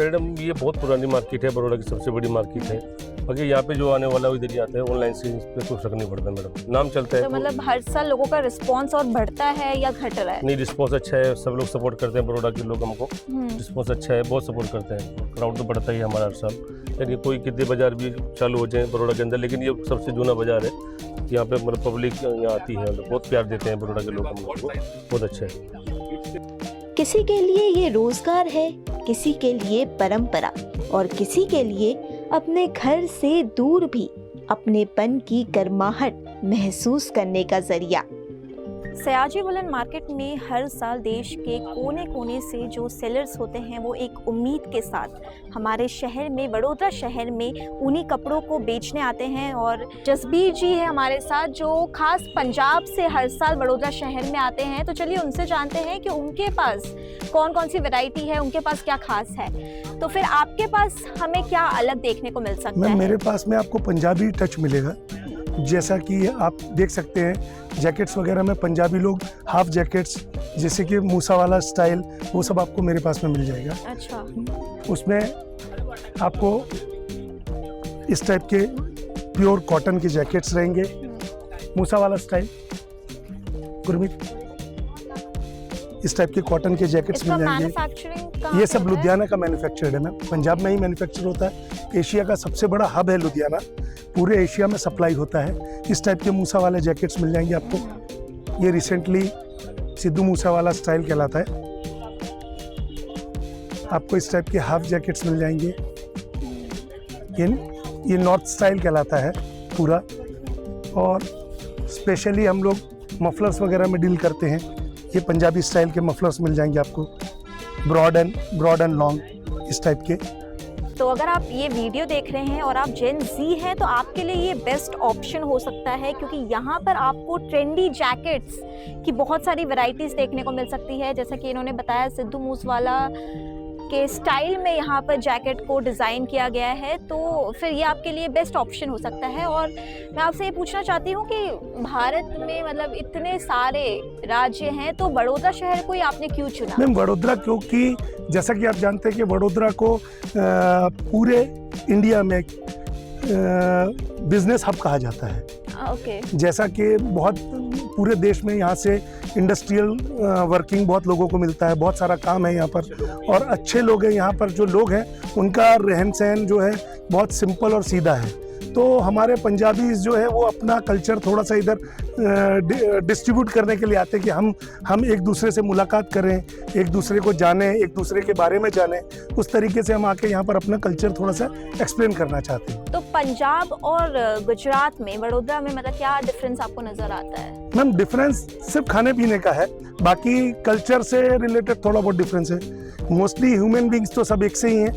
मैडम ये बहुत पुरानी मार्केट है, बड़ौदा की सबसे बड़ी मार्केट है। बाकी यहाँ पे जो आने वाला है इधर ही आता है, ऑनलाइन से इस पे कोई फर्क नहीं पड़ता मैडम, नाम चलता है। तो मतलब हर साल लोगों का रिस्पांस और बढ़ता है या घट रहा है? नहीं, रिस्पांस अच्छा है, सब लोग सपोर्ट करते हैं, बड़ौदा के लोग हमको रिस्पांस अच्छा है, बहुत सपोर्ट करते हैं। क्राउड तो बढ़ता ही है हमारा हर साल, यानी कोई कितने बाजार भी चालू हो जाए बड़ौदा के अंदर, लेकिन ये सबसे जूना बाजार है। यहाँ पे मतलब पब्लिक यहाँ आती है, बहुत प्यार देते हैं बड़ौदा के लोग हम लोग को, बहुत अच्छा है। किसी के लिए ये रोजगार है, किसी के लिए परंपरा, और किसी के लिए अपने घर से दूर भी अपनेपन की गर्माहट महसूस करने का जरिया। सयाजी वुलन मार्केट में हर साल देश के कोने कोने से जो सेलर्स होते हैं वो एक उम्मीद के साथ हमारे शहर में, बड़ौदा शहर में ऊनी कपड़ों को बेचने आते हैं। और जसबीर जी है हमारे साथ, जो खास पंजाब से हर साल बड़ौदा शहर में आते हैं। तो चलिए उनसे जानते हैं कि उनके पास कौन कौन सी वैरायटी है, उनके पास क्या खास है। तो फिर आपके पास हमें क्या अलग देखने को मिल सकता है? मेरे पास में आपको पंजाबी टच मिलेगा, जैसा कि आप देख सकते हैं जैकेट्स वगैरह में पंजाबी लोग हाफ जैकेट्स, जैसे कि मूसा वाला स्टाइल, वो सब आपको मेरे पास में मिल जाएगा। अच्छा। उसमें आपको इस टाइप के प्योर कॉटन के जैकेट्स रहेंगे, मूसा वाला स्टाइल, गुरमीत, इस टाइप के कॉटन के जैकेट्स मिल जाएंगे। ये सब लुधियाना का मैन्युफैक्चर्ड है मैम, पंजाब में ही मैन्युफैक्चर होता है। एशिया का सबसे बड़ा हब है लुधियाना, पूरे एशिया में सप्लाई होता है। इस टाइप के मूसा वाले जैकेट्स मिल जाएंगे आपको। ये रिसेंटली सिद्धू मूसा वाला स्टाइल कहलाता है। आपको इस टाइप के हाफ जैकेट्स मिल जाएंगे। ये नॉर्थ स्टाइल कहलाता है पूरा, और स्पेशली हम लोग मफलर्स वगैरह में डील करते हैं। ये पंजाबी स्टाइल के मफलर्स मिल जाएंगे आपको, ब्रॉड एंड लॉन्ग इस टाइप के। तो अगर आप ये वीडियो देख रहे हैं और आप जेन ज़ी हैं तो आपके लिए ये बेस्ट ऑप्शन हो सकता है, क्योंकि यहाँ पर आपको ट्रेंडी जैकेट्स की बहुत सारी वैरायटीज़ देखने को मिल सकती है। जैसा कि इन्होंने बताया, सिद्धू मूसेवाला के स्टाइल में यहाँ पर जैकेट को डिज़ाइन किया गया है, तो फिर ये आपके लिए बेस्ट ऑप्शन हो सकता है। और मैं आपसे ये पूछना चाहती हूँ कि भारत में मतलब इतने सारे राज्य हैं, तो बड़ौदा शहर को ही आपने क्यों चुना? मैम वडोदरा क्योंकि जैसा कि आप जानते हैं कि वडोदरा को पूरे इंडिया में बिजनेस हब कहा जाता है। ओके। जैसा कि बहुत पूरे देश में यहाँ से इंडस्ट्रियल वर्किंग बहुत लोगों को मिलता है, बहुत सारा काम है यहाँ पर, और अच्छे लोग हैं यहाँ पर। जो लोग हैं उनका रहन सहन जो है बहुत सिंपल और सीधा है। तो हमारे पंजाबी जो है वो अपना कल्चर थोड़ा सा इधर डिस्ट्रीब्यूट करने के लिए आते हैं कि हम एक दूसरे से मुलाकात करें, एक दूसरे को जानें, एक दूसरे के बारे में जानें। उस तरीके से हम आके यहाँ पर अपना कल्चर थोड़ा सा एक्सप्लेन करना चाहते हैं। तो पंजाब और गुजरात में, वडोदरा में मतलब क्या डिफरेंस आपको नजर आता है? मैम डिफरेंस सिर्फ खाने पीने का है, बाकी कल्चर से रिलेटेड थोड़ा बहुत डिफरेंस है। मोस्टली ह्यूमन बींग्स तो सब एक से ही हैं,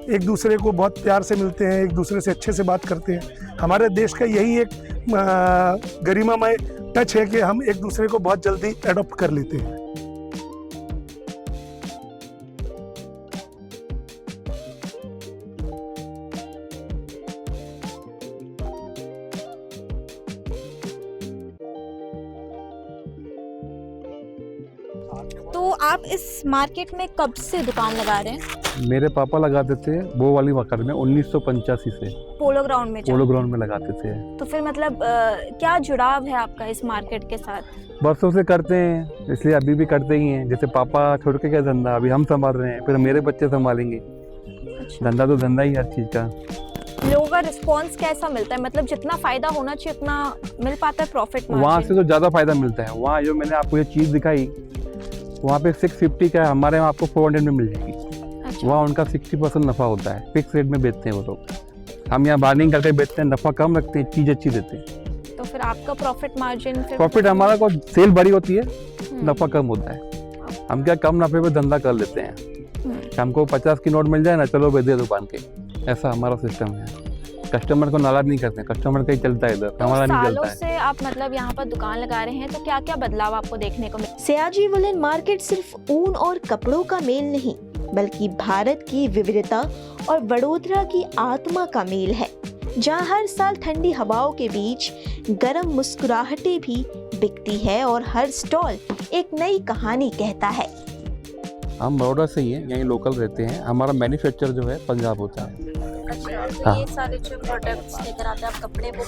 एक दूसरे को बहुत प्यार से मिलते हैं, एक दूसरे से अच्छे से बात करते हैं। हमारे देश का यही एक गरिमामय टच है कि हम एक दूसरे को बहुत जल्दी एडॉप्ट कर लेते हैं। तो आप इस मार्केट में कब से दुकान लगा रहे हैं? मेरे पापा लगाते थे वो वाली मकर में 1985 से पोलो ग्राउंड में। पोलो ग्राउंड में लगाते थे। तो फिर मतलब क्या जुड़ाव है आपका इस मार्केट के साथ? बरसों से करते हैं, इसलिए अभी भी करते ही हैं। जैसे पापा छोड़ के गए धंधा, अभी हम संभाल रहे हैं, फिर मेरे बच्चे संभालेंगे। धंधा तो धंधा ही हर चीज़ का। लोगों का रिस्पॉन्स कैसा मिलता है? मतलब जितना फायदा होना चाहिए उतना मिल पाता है प्रॉफिट मार्जिन? वहाँ से तो ज़्यादा फायदा मिलता है। वहाँ जो मैंने आपको ये चीज़ दिखाई, वहाँ पे 650 का है, हमारे यहाँ आपको 400 में मिल जाएगी। अच्छा। वहाँ उनका 60% नफ़ा होता है, फिक्स रेट में बेचते हैं वो लोग। हम यहाँ बार्गेनिंग करके बेचते हैं, नफ़ा कम रखते हैं, चीज़ अच्छी देते हैं। तो फिर आपका प्रॉफिट मार्जिन? प्रॉफिट हमारा को सेल बड़ी होती है, नफ़ा कम होता है। हम क्या कम नफ़े पे धंधा कर लेते हैं। हमको 50 की नोट मिल जाए ना, चलो दे दुकान के, ऐसा हमारा सिस्टम है। कस्टमर को नाराज नहीं करते, कस्टमर का ही चलता है इधर, तो हमारा नहीं चलता है। से आप मतलब यहाँ पर दुकान लगा रहे हैं, तो क्या क्या बदलाव आपको देखने को मिले? सयाजी वुलन मार्केट सिर्फ ऊन और कपड़ों का मेल नहीं, बल्कि भारत की विविधता और वडोदरा की आत्मा का मेल है, जहाँ हर साल ठंडी हवाओं के बीच गर्म मुस्कुराहटें भी बिकती है और हर स्टॉल एक नई कहानी कहता है। हम बड़ौदा से ही हैं, यहीं लोकल रहते हैं। हमारा मैन्युफैक्चर जो है पंजाब होता है। तो ये सारे जो प्रोडक्ट्स लेकर आते हैं आप कपड़े, वो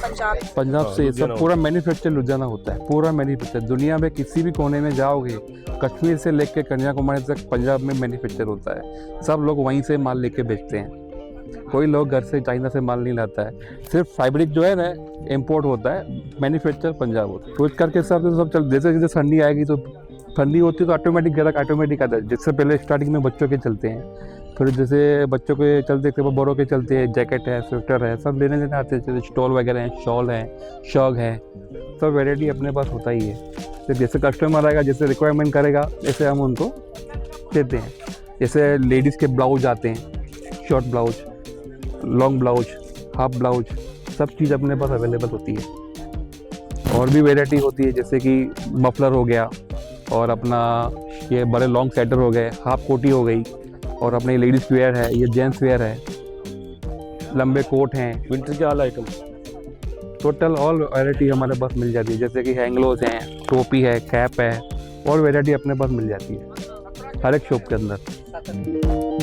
पंजाब से सब पूरा मैन्युफैक्चर लुधियाना होता है, पूरा मैन्युफैक्चर। दुनिया में किसी भी कोने में जाओगे, कश्मीर से लेकर कन्याकुमारी तक पंजाब में मैन्युफैक्चर होता है। सब लोग वहीं से माल लेके बेचते हैं। कोई लोग घर से चाइना से माल नहीं लाता है, सिर्फ फैब्रिक जो है ना इम्पोर्ट होता है, मैन्युफैक्चर पंजाब होता है। तो इस करके सब चल, जैसे जैसे ठंडी आएगी तो ठंडी होती है तो ऑटोमेटिक ग्राहक ऑटोमेटिक आता है। जिससे पहले स्टार्टिंग में बच्चों के चलते हैं, फिर जैसे बच्चों के चलते थे वो बड़ों के चलते हैं, जैकेट है, स्वेटर है, सब लेने आते हैं। जैसे स्टॉल वगैरह हैं, शॉल है, शॉग है, सब वैरायटी अपने पास होता ही है। तो जैसे कस्टमर आएगा, जैसे रिक्वायरमेंट करेगा, ऐसे हम उनको देते हैं। जैसे लेडीज़ के ब्लाउज आते हैं, short blouse, long blouse, half blouse, सब चीज़ अपने पास अवेलेबल होती है। और भी वैरायटी होती है, जैसे कि मफलर हो गया, और अपना ये बड़े लॉन्ग स्वेटर हो गए, हाफ कोटी हो गई, और अपने लेडीज़ वेयर है, ये जेंट्स वेयर है, लंबे कोट हैं, विंटर के all item, total all variety हमारे पास मिल जाती है। जैसे कि हैंगलोज हैं, टोपी है, कैप है, और वैरायटी अपने पास मिल जाती है हर एक शॉप के अंदर।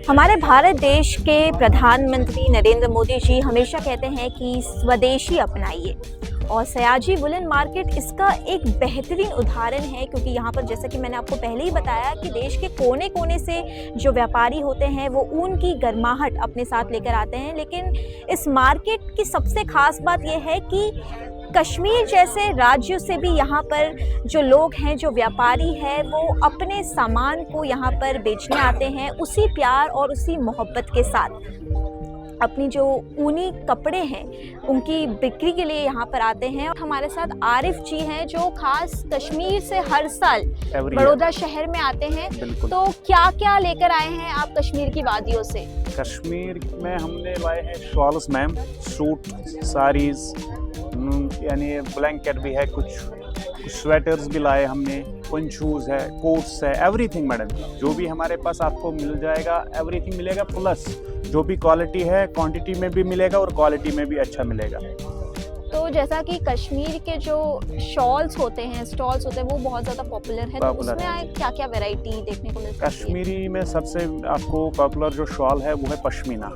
हमारे भारत देश के प्रधानमंत्री नरेंद्र मोदी जी हमेशा कहते हैं कि स्वदेशी अपनाइए, और सयाजी वुलन मार्केट इसका एक बेहतरीन उदाहरण है, क्योंकि यहाँ पर जैसा कि मैंने आपको पहले ही बताया कि देश के कोने कोने से जो व्यापारी होते हैं वो ऊन की गर्माहट अपने साथ लेकर आते हैं। लेकिन इस मार्केट की सबसे खास बात यह है कि कश्मीर जैसे राज्यों से भी यहाँ पर जो लोग हैं, जो व्यापारी हैं, वो अपने सामान को यहाँ पर बेचने आते हैं उसी प्यार और उसी मोहब्बत के साथ। अपनी जो ऊनी कपड़े हैं उनकी बिक्री के लिए यहाँ पर आते हैं। हमारे साथ आरिफ जी हैं जो खास कश्मीर से हर साल बड़ौदा शहर में आते हैं। तो क्या क्या लेकर आए हैं आप कश्मीर की वादियों से? कश्मीर में हमने लाए हैं शॉल्स मैम, सूट, साड़ीज, यानी ब्लैंकेट भी है, कुछ स्वेटर्स भी लाए हमने, पंचूज है, कोट्स है, एवरीथिंग मैडम। जो भी हमारे पास आपको मिल जाएगा, एवरीथिंग मिलेगा, प्लस जो भी क्वालिटी है क्वांटिटी में भी मिलेगा और क्वालिटी में भी अच्छा मिलेगा। तो जैसा कि कश्मीर के जो शॉल्स होते हैं, स्टॉल्स होते हैं, वो बहुत ज़्यादा पॉपुलर है, तो उसमें क्या क्या वैरायटी देखने को मिलती है? कश्मीरी में सबसे आपको पॉपुलर जो शॉल है वो है पश्मीना।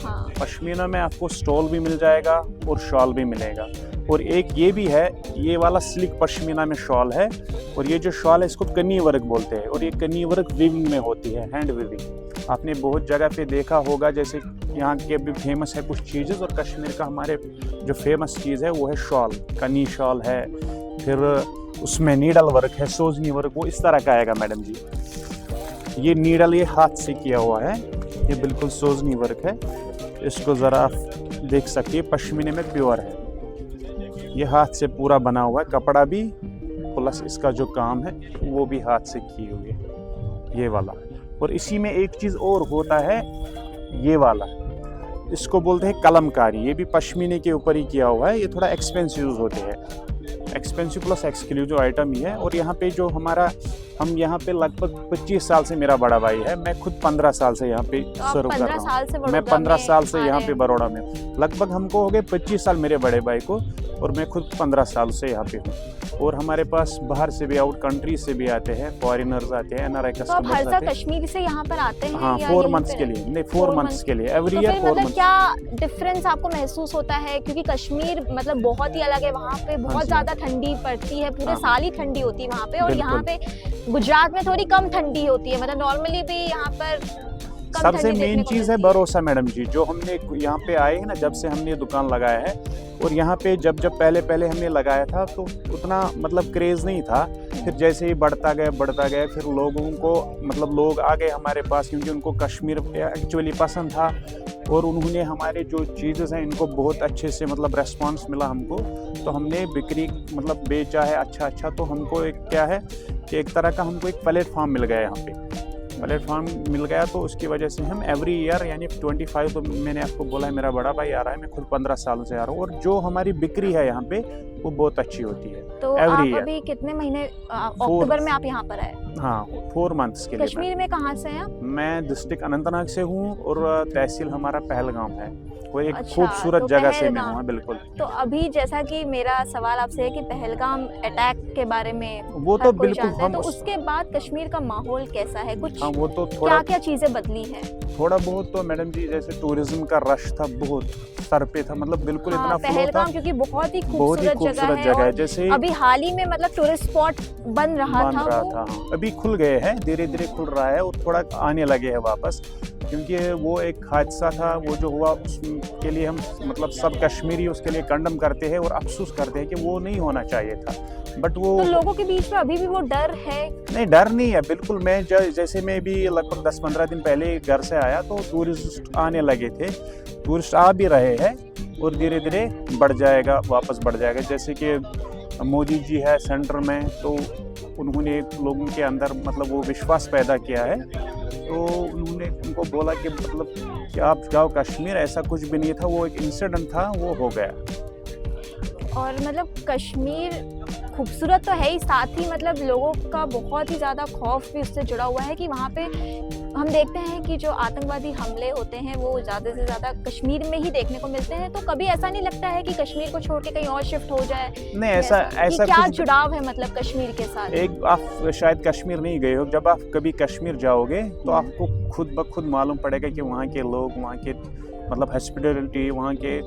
हाँ। पश्मीना में आपको स्टॉल भी मिल जाएगा और शॉल भी मिलेगा। और एक ये भी है, ये वाला स्लिक पश्मीना में शॉल है, और ये जो शॉल है इसको कनी वर्क बोलते हैं, और ये कनी वर्क वीविंग में होती है, हैंड वीविंग। आपने बहुत जगह पे देखा होगा, जैसे यहाँ के भी फेमस है कुछ चीज़ें, और कश्मीर का हमारे जो फेमस चीज़ है वो है शॉल, कनी शॉल है, फिर उसमें नीडल वर्क है, सोजनी वर्क, वो इस तरह का आएगा मैडम जी। ये नीडल ये हाथ से किया हुआ है, ये बिल्कुल सोजनी वर्क है, इसको ज़रा आप देख सकते हैं, पश्मीने में प्योर है, ये हाथ से पूरा बना हुआ है, कपड़ा भी प्लस इसका जो काम है वो भी हाथ से की हुई है, ये वाला। और इसी में एक चीज़ और होता है, ये वाला, इसको बोलते हैं कलमकारी, ये भी पश्मीने के ऊपर ही किया हुआ है, ये थोड़ा एक्सपेंसिव होते हैं, एक्सपेंसिव प्लस एक्सक्लूसिव आइटम ही है। और यहाँ पे जो हमारा, हम यहाँ पे लगभग 25 साल से, मेरा बड़ा भाई है, मैं खुद 15 साल से यहाँ पे सर्व कर रहा हूँ। मैं 15 साल से यहाँ पे बड़ौदा में, लगभग हमको हो गए 25 साल मेरे बड़े भाई को, और मैं खुद 15 साल से यहाँ पे हूँ। और हमारे पास बाहर से भी, आउट कंट्री से भी आते हैं, फॉरेनर्स आते हैं, एनआरआई कस्टमर्स आते हैं। हर साल कश्मीर से यहाँ पर आते हैं? हाँ, 4 मंथ्स के लिए, नहीं 4 मंथ्स के लिए, एवरी ईयर 4 मंथ्स। क्या डिफरेंस आपको महसूस होता है? क्योंकि कश्मीर मतलब बहुत ही अलग है, वहाँ पे बहुत ज्यादा ठंडी पड़ती है, पूरे साल ही ठंडी होती है वहाँ पे, और यहाँ पे गुजरात में थोड़ी कम ठंडी होती है, मतलब नॉर्मली भी यहाँ पर सबसे मेन चीज़ है भरोसा मैडम जी। जो हमने यहाँ पे आए हैं ना, जब से हमने दुकान लगाया है, और यहाँ पे जब पहले हमने लगाया था तो उतना मतलब क्रेज़ नहीं था, फिर जैसे ही बढ़ता गया, फिर लोगों को मतलब लोग आ गए हमारे पास, क्योंकि उनको कश्मीर एक्चुअली पसंद था, और उन्होंने हमारे जो चीज़ें हैं इनको बहुत अच्छे से मतलब रेस्पॉन्स मिला हमको, तो हमने बिक्री मतलब बेचा है अच्छा। तो हमको एक क्या है कि एक तरह का हमको एक प्लेटफॉर्म मिल गया, यहाँ पे प्लेटफॉर्म मिल गया, तो उसकी वजह से हम एवरी ईयर यानी 25, तो मैंने आपको बोला है मेरा बड़ा भाई आ रहा है, मैं खुद 15 सालों से आ रहा हूँ, और जो हमारी बिक्री है यहाँ पे वो बहुत अच्छी होती है। तो आप अभी कितने महीने, अक्टूबर में आप यहाँ पर आए? हाँ, 4 मंथ्स के लिए। कश्मीर में कहाँ से हैं आप? मैं डिस्ट्रिक्ट अनंतनाग से हूँ, और तहसील हमारा पहलगाम है, वो एक खूबसूरत जगह से मैं हूँ। बिल्कुल। तो अभी जैसा कि मेरा सवाल आपसे है कि पहलगाम अटैक के बारे में वो तो बिल्कुल हम, तो उसके बाद कश्मीर का माहौल कैसा है, कुछ हाँ, वो तो थोड़ा क्या चीजें बदली है? थोड़ा बहुत तो मैडम जी, जैसे टूरिज्म का रश था, बहुत सर पे था, मतलब बिल्कुल इतना पहलगाम क्योंकि बहुत ही खूबसूरत जगह है। जैसे अभी हाल ही में मतलब टूरिस्ट स्पॉट बन रहा था। अभी खुल गए हैं, धीरे खुल रहा है, और थोड़ा आने लगे हैं वापस, क्योंकि वो एक हादसा था वो जो हुआ, उसके लिए हम मतलब सब कश्मीरी उसके लिए कंडम करते हैं और अफसोस करते हैं कि वो नहीं होना चाहिए था, बट वो तो लोगों के बीच में अभी भी वो डर है? नहीं, डर नहीं है बिल्कुल। मैं जैसे मैं भी लगभग 10-15 दिन पहले घर से आया तो टूरिस्ट आने लगे थे, टूरिस्ट आ भी रहे हैं, और धीरे बढ़ जाएगा, वापस बढ़ जाएगा। जैसे कि मोदी जी है सेंटर में, तो उन्होंने लोगों के अंदर मतलब वो विश्वास पैदा किया है, तो उन्होंने उनको बोला कि मतलब कि आप जाओ कश्मीर, ऐसा कुछ भी नहीं था, वो एक इंसिडेंट था, वो हो गया। और मतलब कश्मीर खूबसूरत तो है ही, साथ ही मतलब लोगों का बहुत ही ज़्यादा खौफ भी उससे जुड़ा हुआ है कि वहाँ पे हम देखते हैं कि जो आतंकवादी हमले होते हैं वो ज़्यादा से ज़्यादा कश्मीर में ही देखने को मिलते हैं। तो कभी ऐसा नहीं लगता है कि कश्मीर को छोड़ के कहीं और शिफ्ट हो जाए? नहीं, ऐसा क्या जुड़ाव है मतलब कश्मीर के साथ? एक आप शायद कश्मीर नहीं गए हो, जब आप कभी कश्मीर जाओगे तो आपको खुद ब खुद मालूम पड़ेगा कि वहाँ के लोग, वहाँ के मतलब हॉस्पिटलिटी, वहाँ के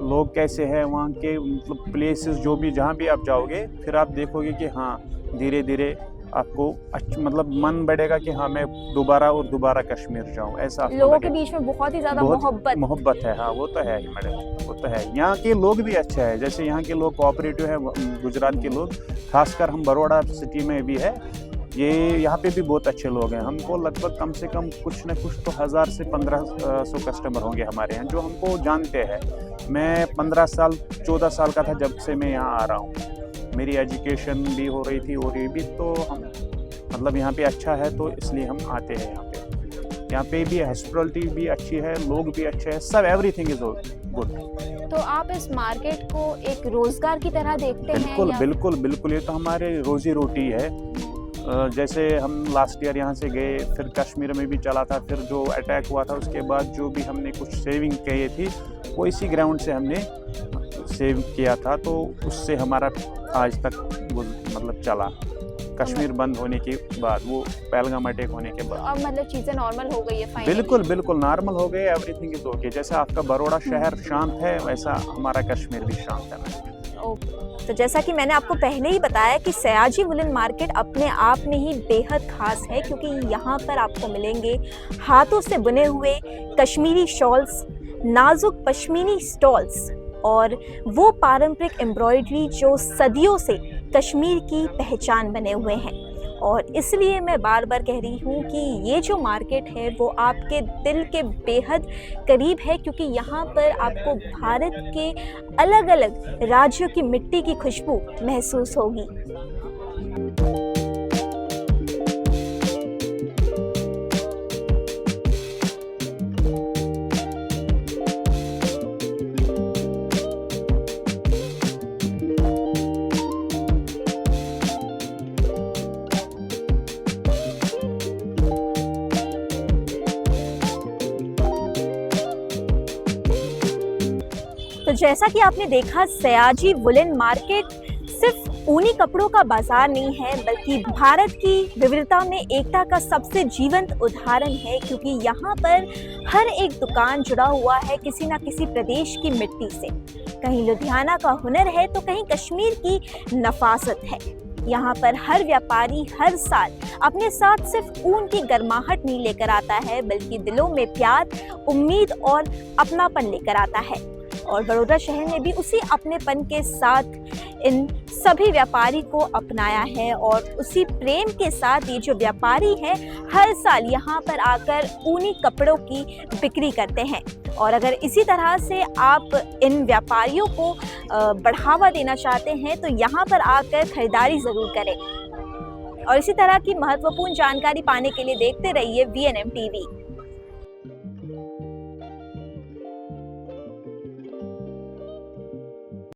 लोग कैसे हैं, वहाँ के मतलब प्लेसेस जो भी जहाँ भी आप जाओगे, फिर आप देखोगे कि हाँ धीरे धीरे आपको मतलब मन बढ़ेगा कि हाँ मैं दोबारा और दोबारा कश्मीर जाऊँ। ऐसा लोगों के बीच में बहुत ही ज्यादा मोहब्बत है। हाँ वो तो है ही मैडम, वो तो है। यहाँ के लोग भी अच्छे हैं, जैसे यहाँ के लोग कोऑपरेटिव है, गुजरात के लोग, खासकर हम बड़ौदा सिटी में भी है, ये यहाँ पे भी बहुत अच्छे लोग हैं। हमको लगभग कम से कम कुछ न कुछ तो 1000 से 1500 कस्टमर होंगे हमारे यहाँ जो हमको जानते हैं। मैं 15 साल 14 साल का था जब से मैं यहाँ आ रहा हूँ, मेरी एजुकेशन भी हो रही थी और ये भी, तो हम मतलब यहाँ पे अच्छा है तो इसलिए हम आते हैं यहाँ पे। यहाँ पे भी हॉस्पिटलिटी भी अच्छी है, लोग भी अच्छे हैं, सब एवरीथिंग इज गुड। तो आप इस मार्केट को एक रोजगार की तरह देखते हैं? बिल्कुल बिल्कुल बिल्कुल, ये तो हमारे रोजी रोटी है। जैसे हम लास्ट ईयर यहाँ से गए, फिर कश्मीर में भी चला था, फिर जो अटैक हुआ था उसके बाद जो भी हमने कुछ सेविंग की थी वो इसी ग्राउंड से हमने सेव किया था, तो उससे हमारा आज तक मतलब चला। कश्मीर बंद होने के बाद, वो पहलगाम अटैक होने के बाद अब मतलब चीजें नॉर्मल हो गई है फाइनली? बिल्कुल बिल्कुल नॉर्मल हो गए, एवरीथिंग इज ओके। जैसा आपका बड़ौदा शहर शांत है, वैसा हमारा कश्मीर भी शांत है। तो जैसा कि मैंने आपको पहले ही बताया कि सयाजी वुलन मार्केट अपने आप में ही बेहद खास है, क्योंकि यहाँ पर आपको मिलेंगे हाथों से बुने हुए कश्मीरी शॉल्स, नाजुक पश्मीनी स्टॉल्स और वो पारंपरिक एम्ब्रॉयडरी जो सदियों से कश्मीर की पहचान बने हुए हैं। और इसलिए मैं बार बार कह रही हूँ कि ये जो मार्केट है वो आपके दिल के बेहद करीब है, क्योंकि यहाँ पर आपको भारत के अलग अलग राज्यों की मिट्टी की खुशबू महसूस होगी। तो जैसा कि आपने देखा, सयाजी वुलन मार्केट सिर्फ ऊनी कपड़ों का बाजार नहीं है, बल्कि भारत की विविधता में एकता का सबसे जीवंत उदाहरण है, क्योंकि यहाँ पर हर एक दुकान जुड़ा हुआ है किसी न किसी प्रदेश की मिट्टी से। कहीं लुधियाना का हुनर है तो कहीं कश्मीर की नफासत है। यहाँ पर हर व्यापारी हर साल अपने साथ सिर्फ ऊन की गर्माहट नहीं लेकर आता है, बल्कि दिलों में प्यार, उम्मीद और अपनापन लेकर आता है। और बड़ौदा शहर ने भी उसी अपनेपन के साथ इन सभी व्यापारी को अपनाया है, और उसी प्रेम के साथ ये जो व्यापारी हैं हर साल यहाँ पर आकर ऊनी कपड़ों की बिक्री करते हैं। और अगर इसी तरह से आप इन व्यापारियों को बढ़ावा देना चाहते हैं तो यहाँ पर आकर खरीदारी ज़रूर करें। और इसी तरह की महत्वपूर्ण जानकारी पाने के लिए देखते रहिए VNM TV।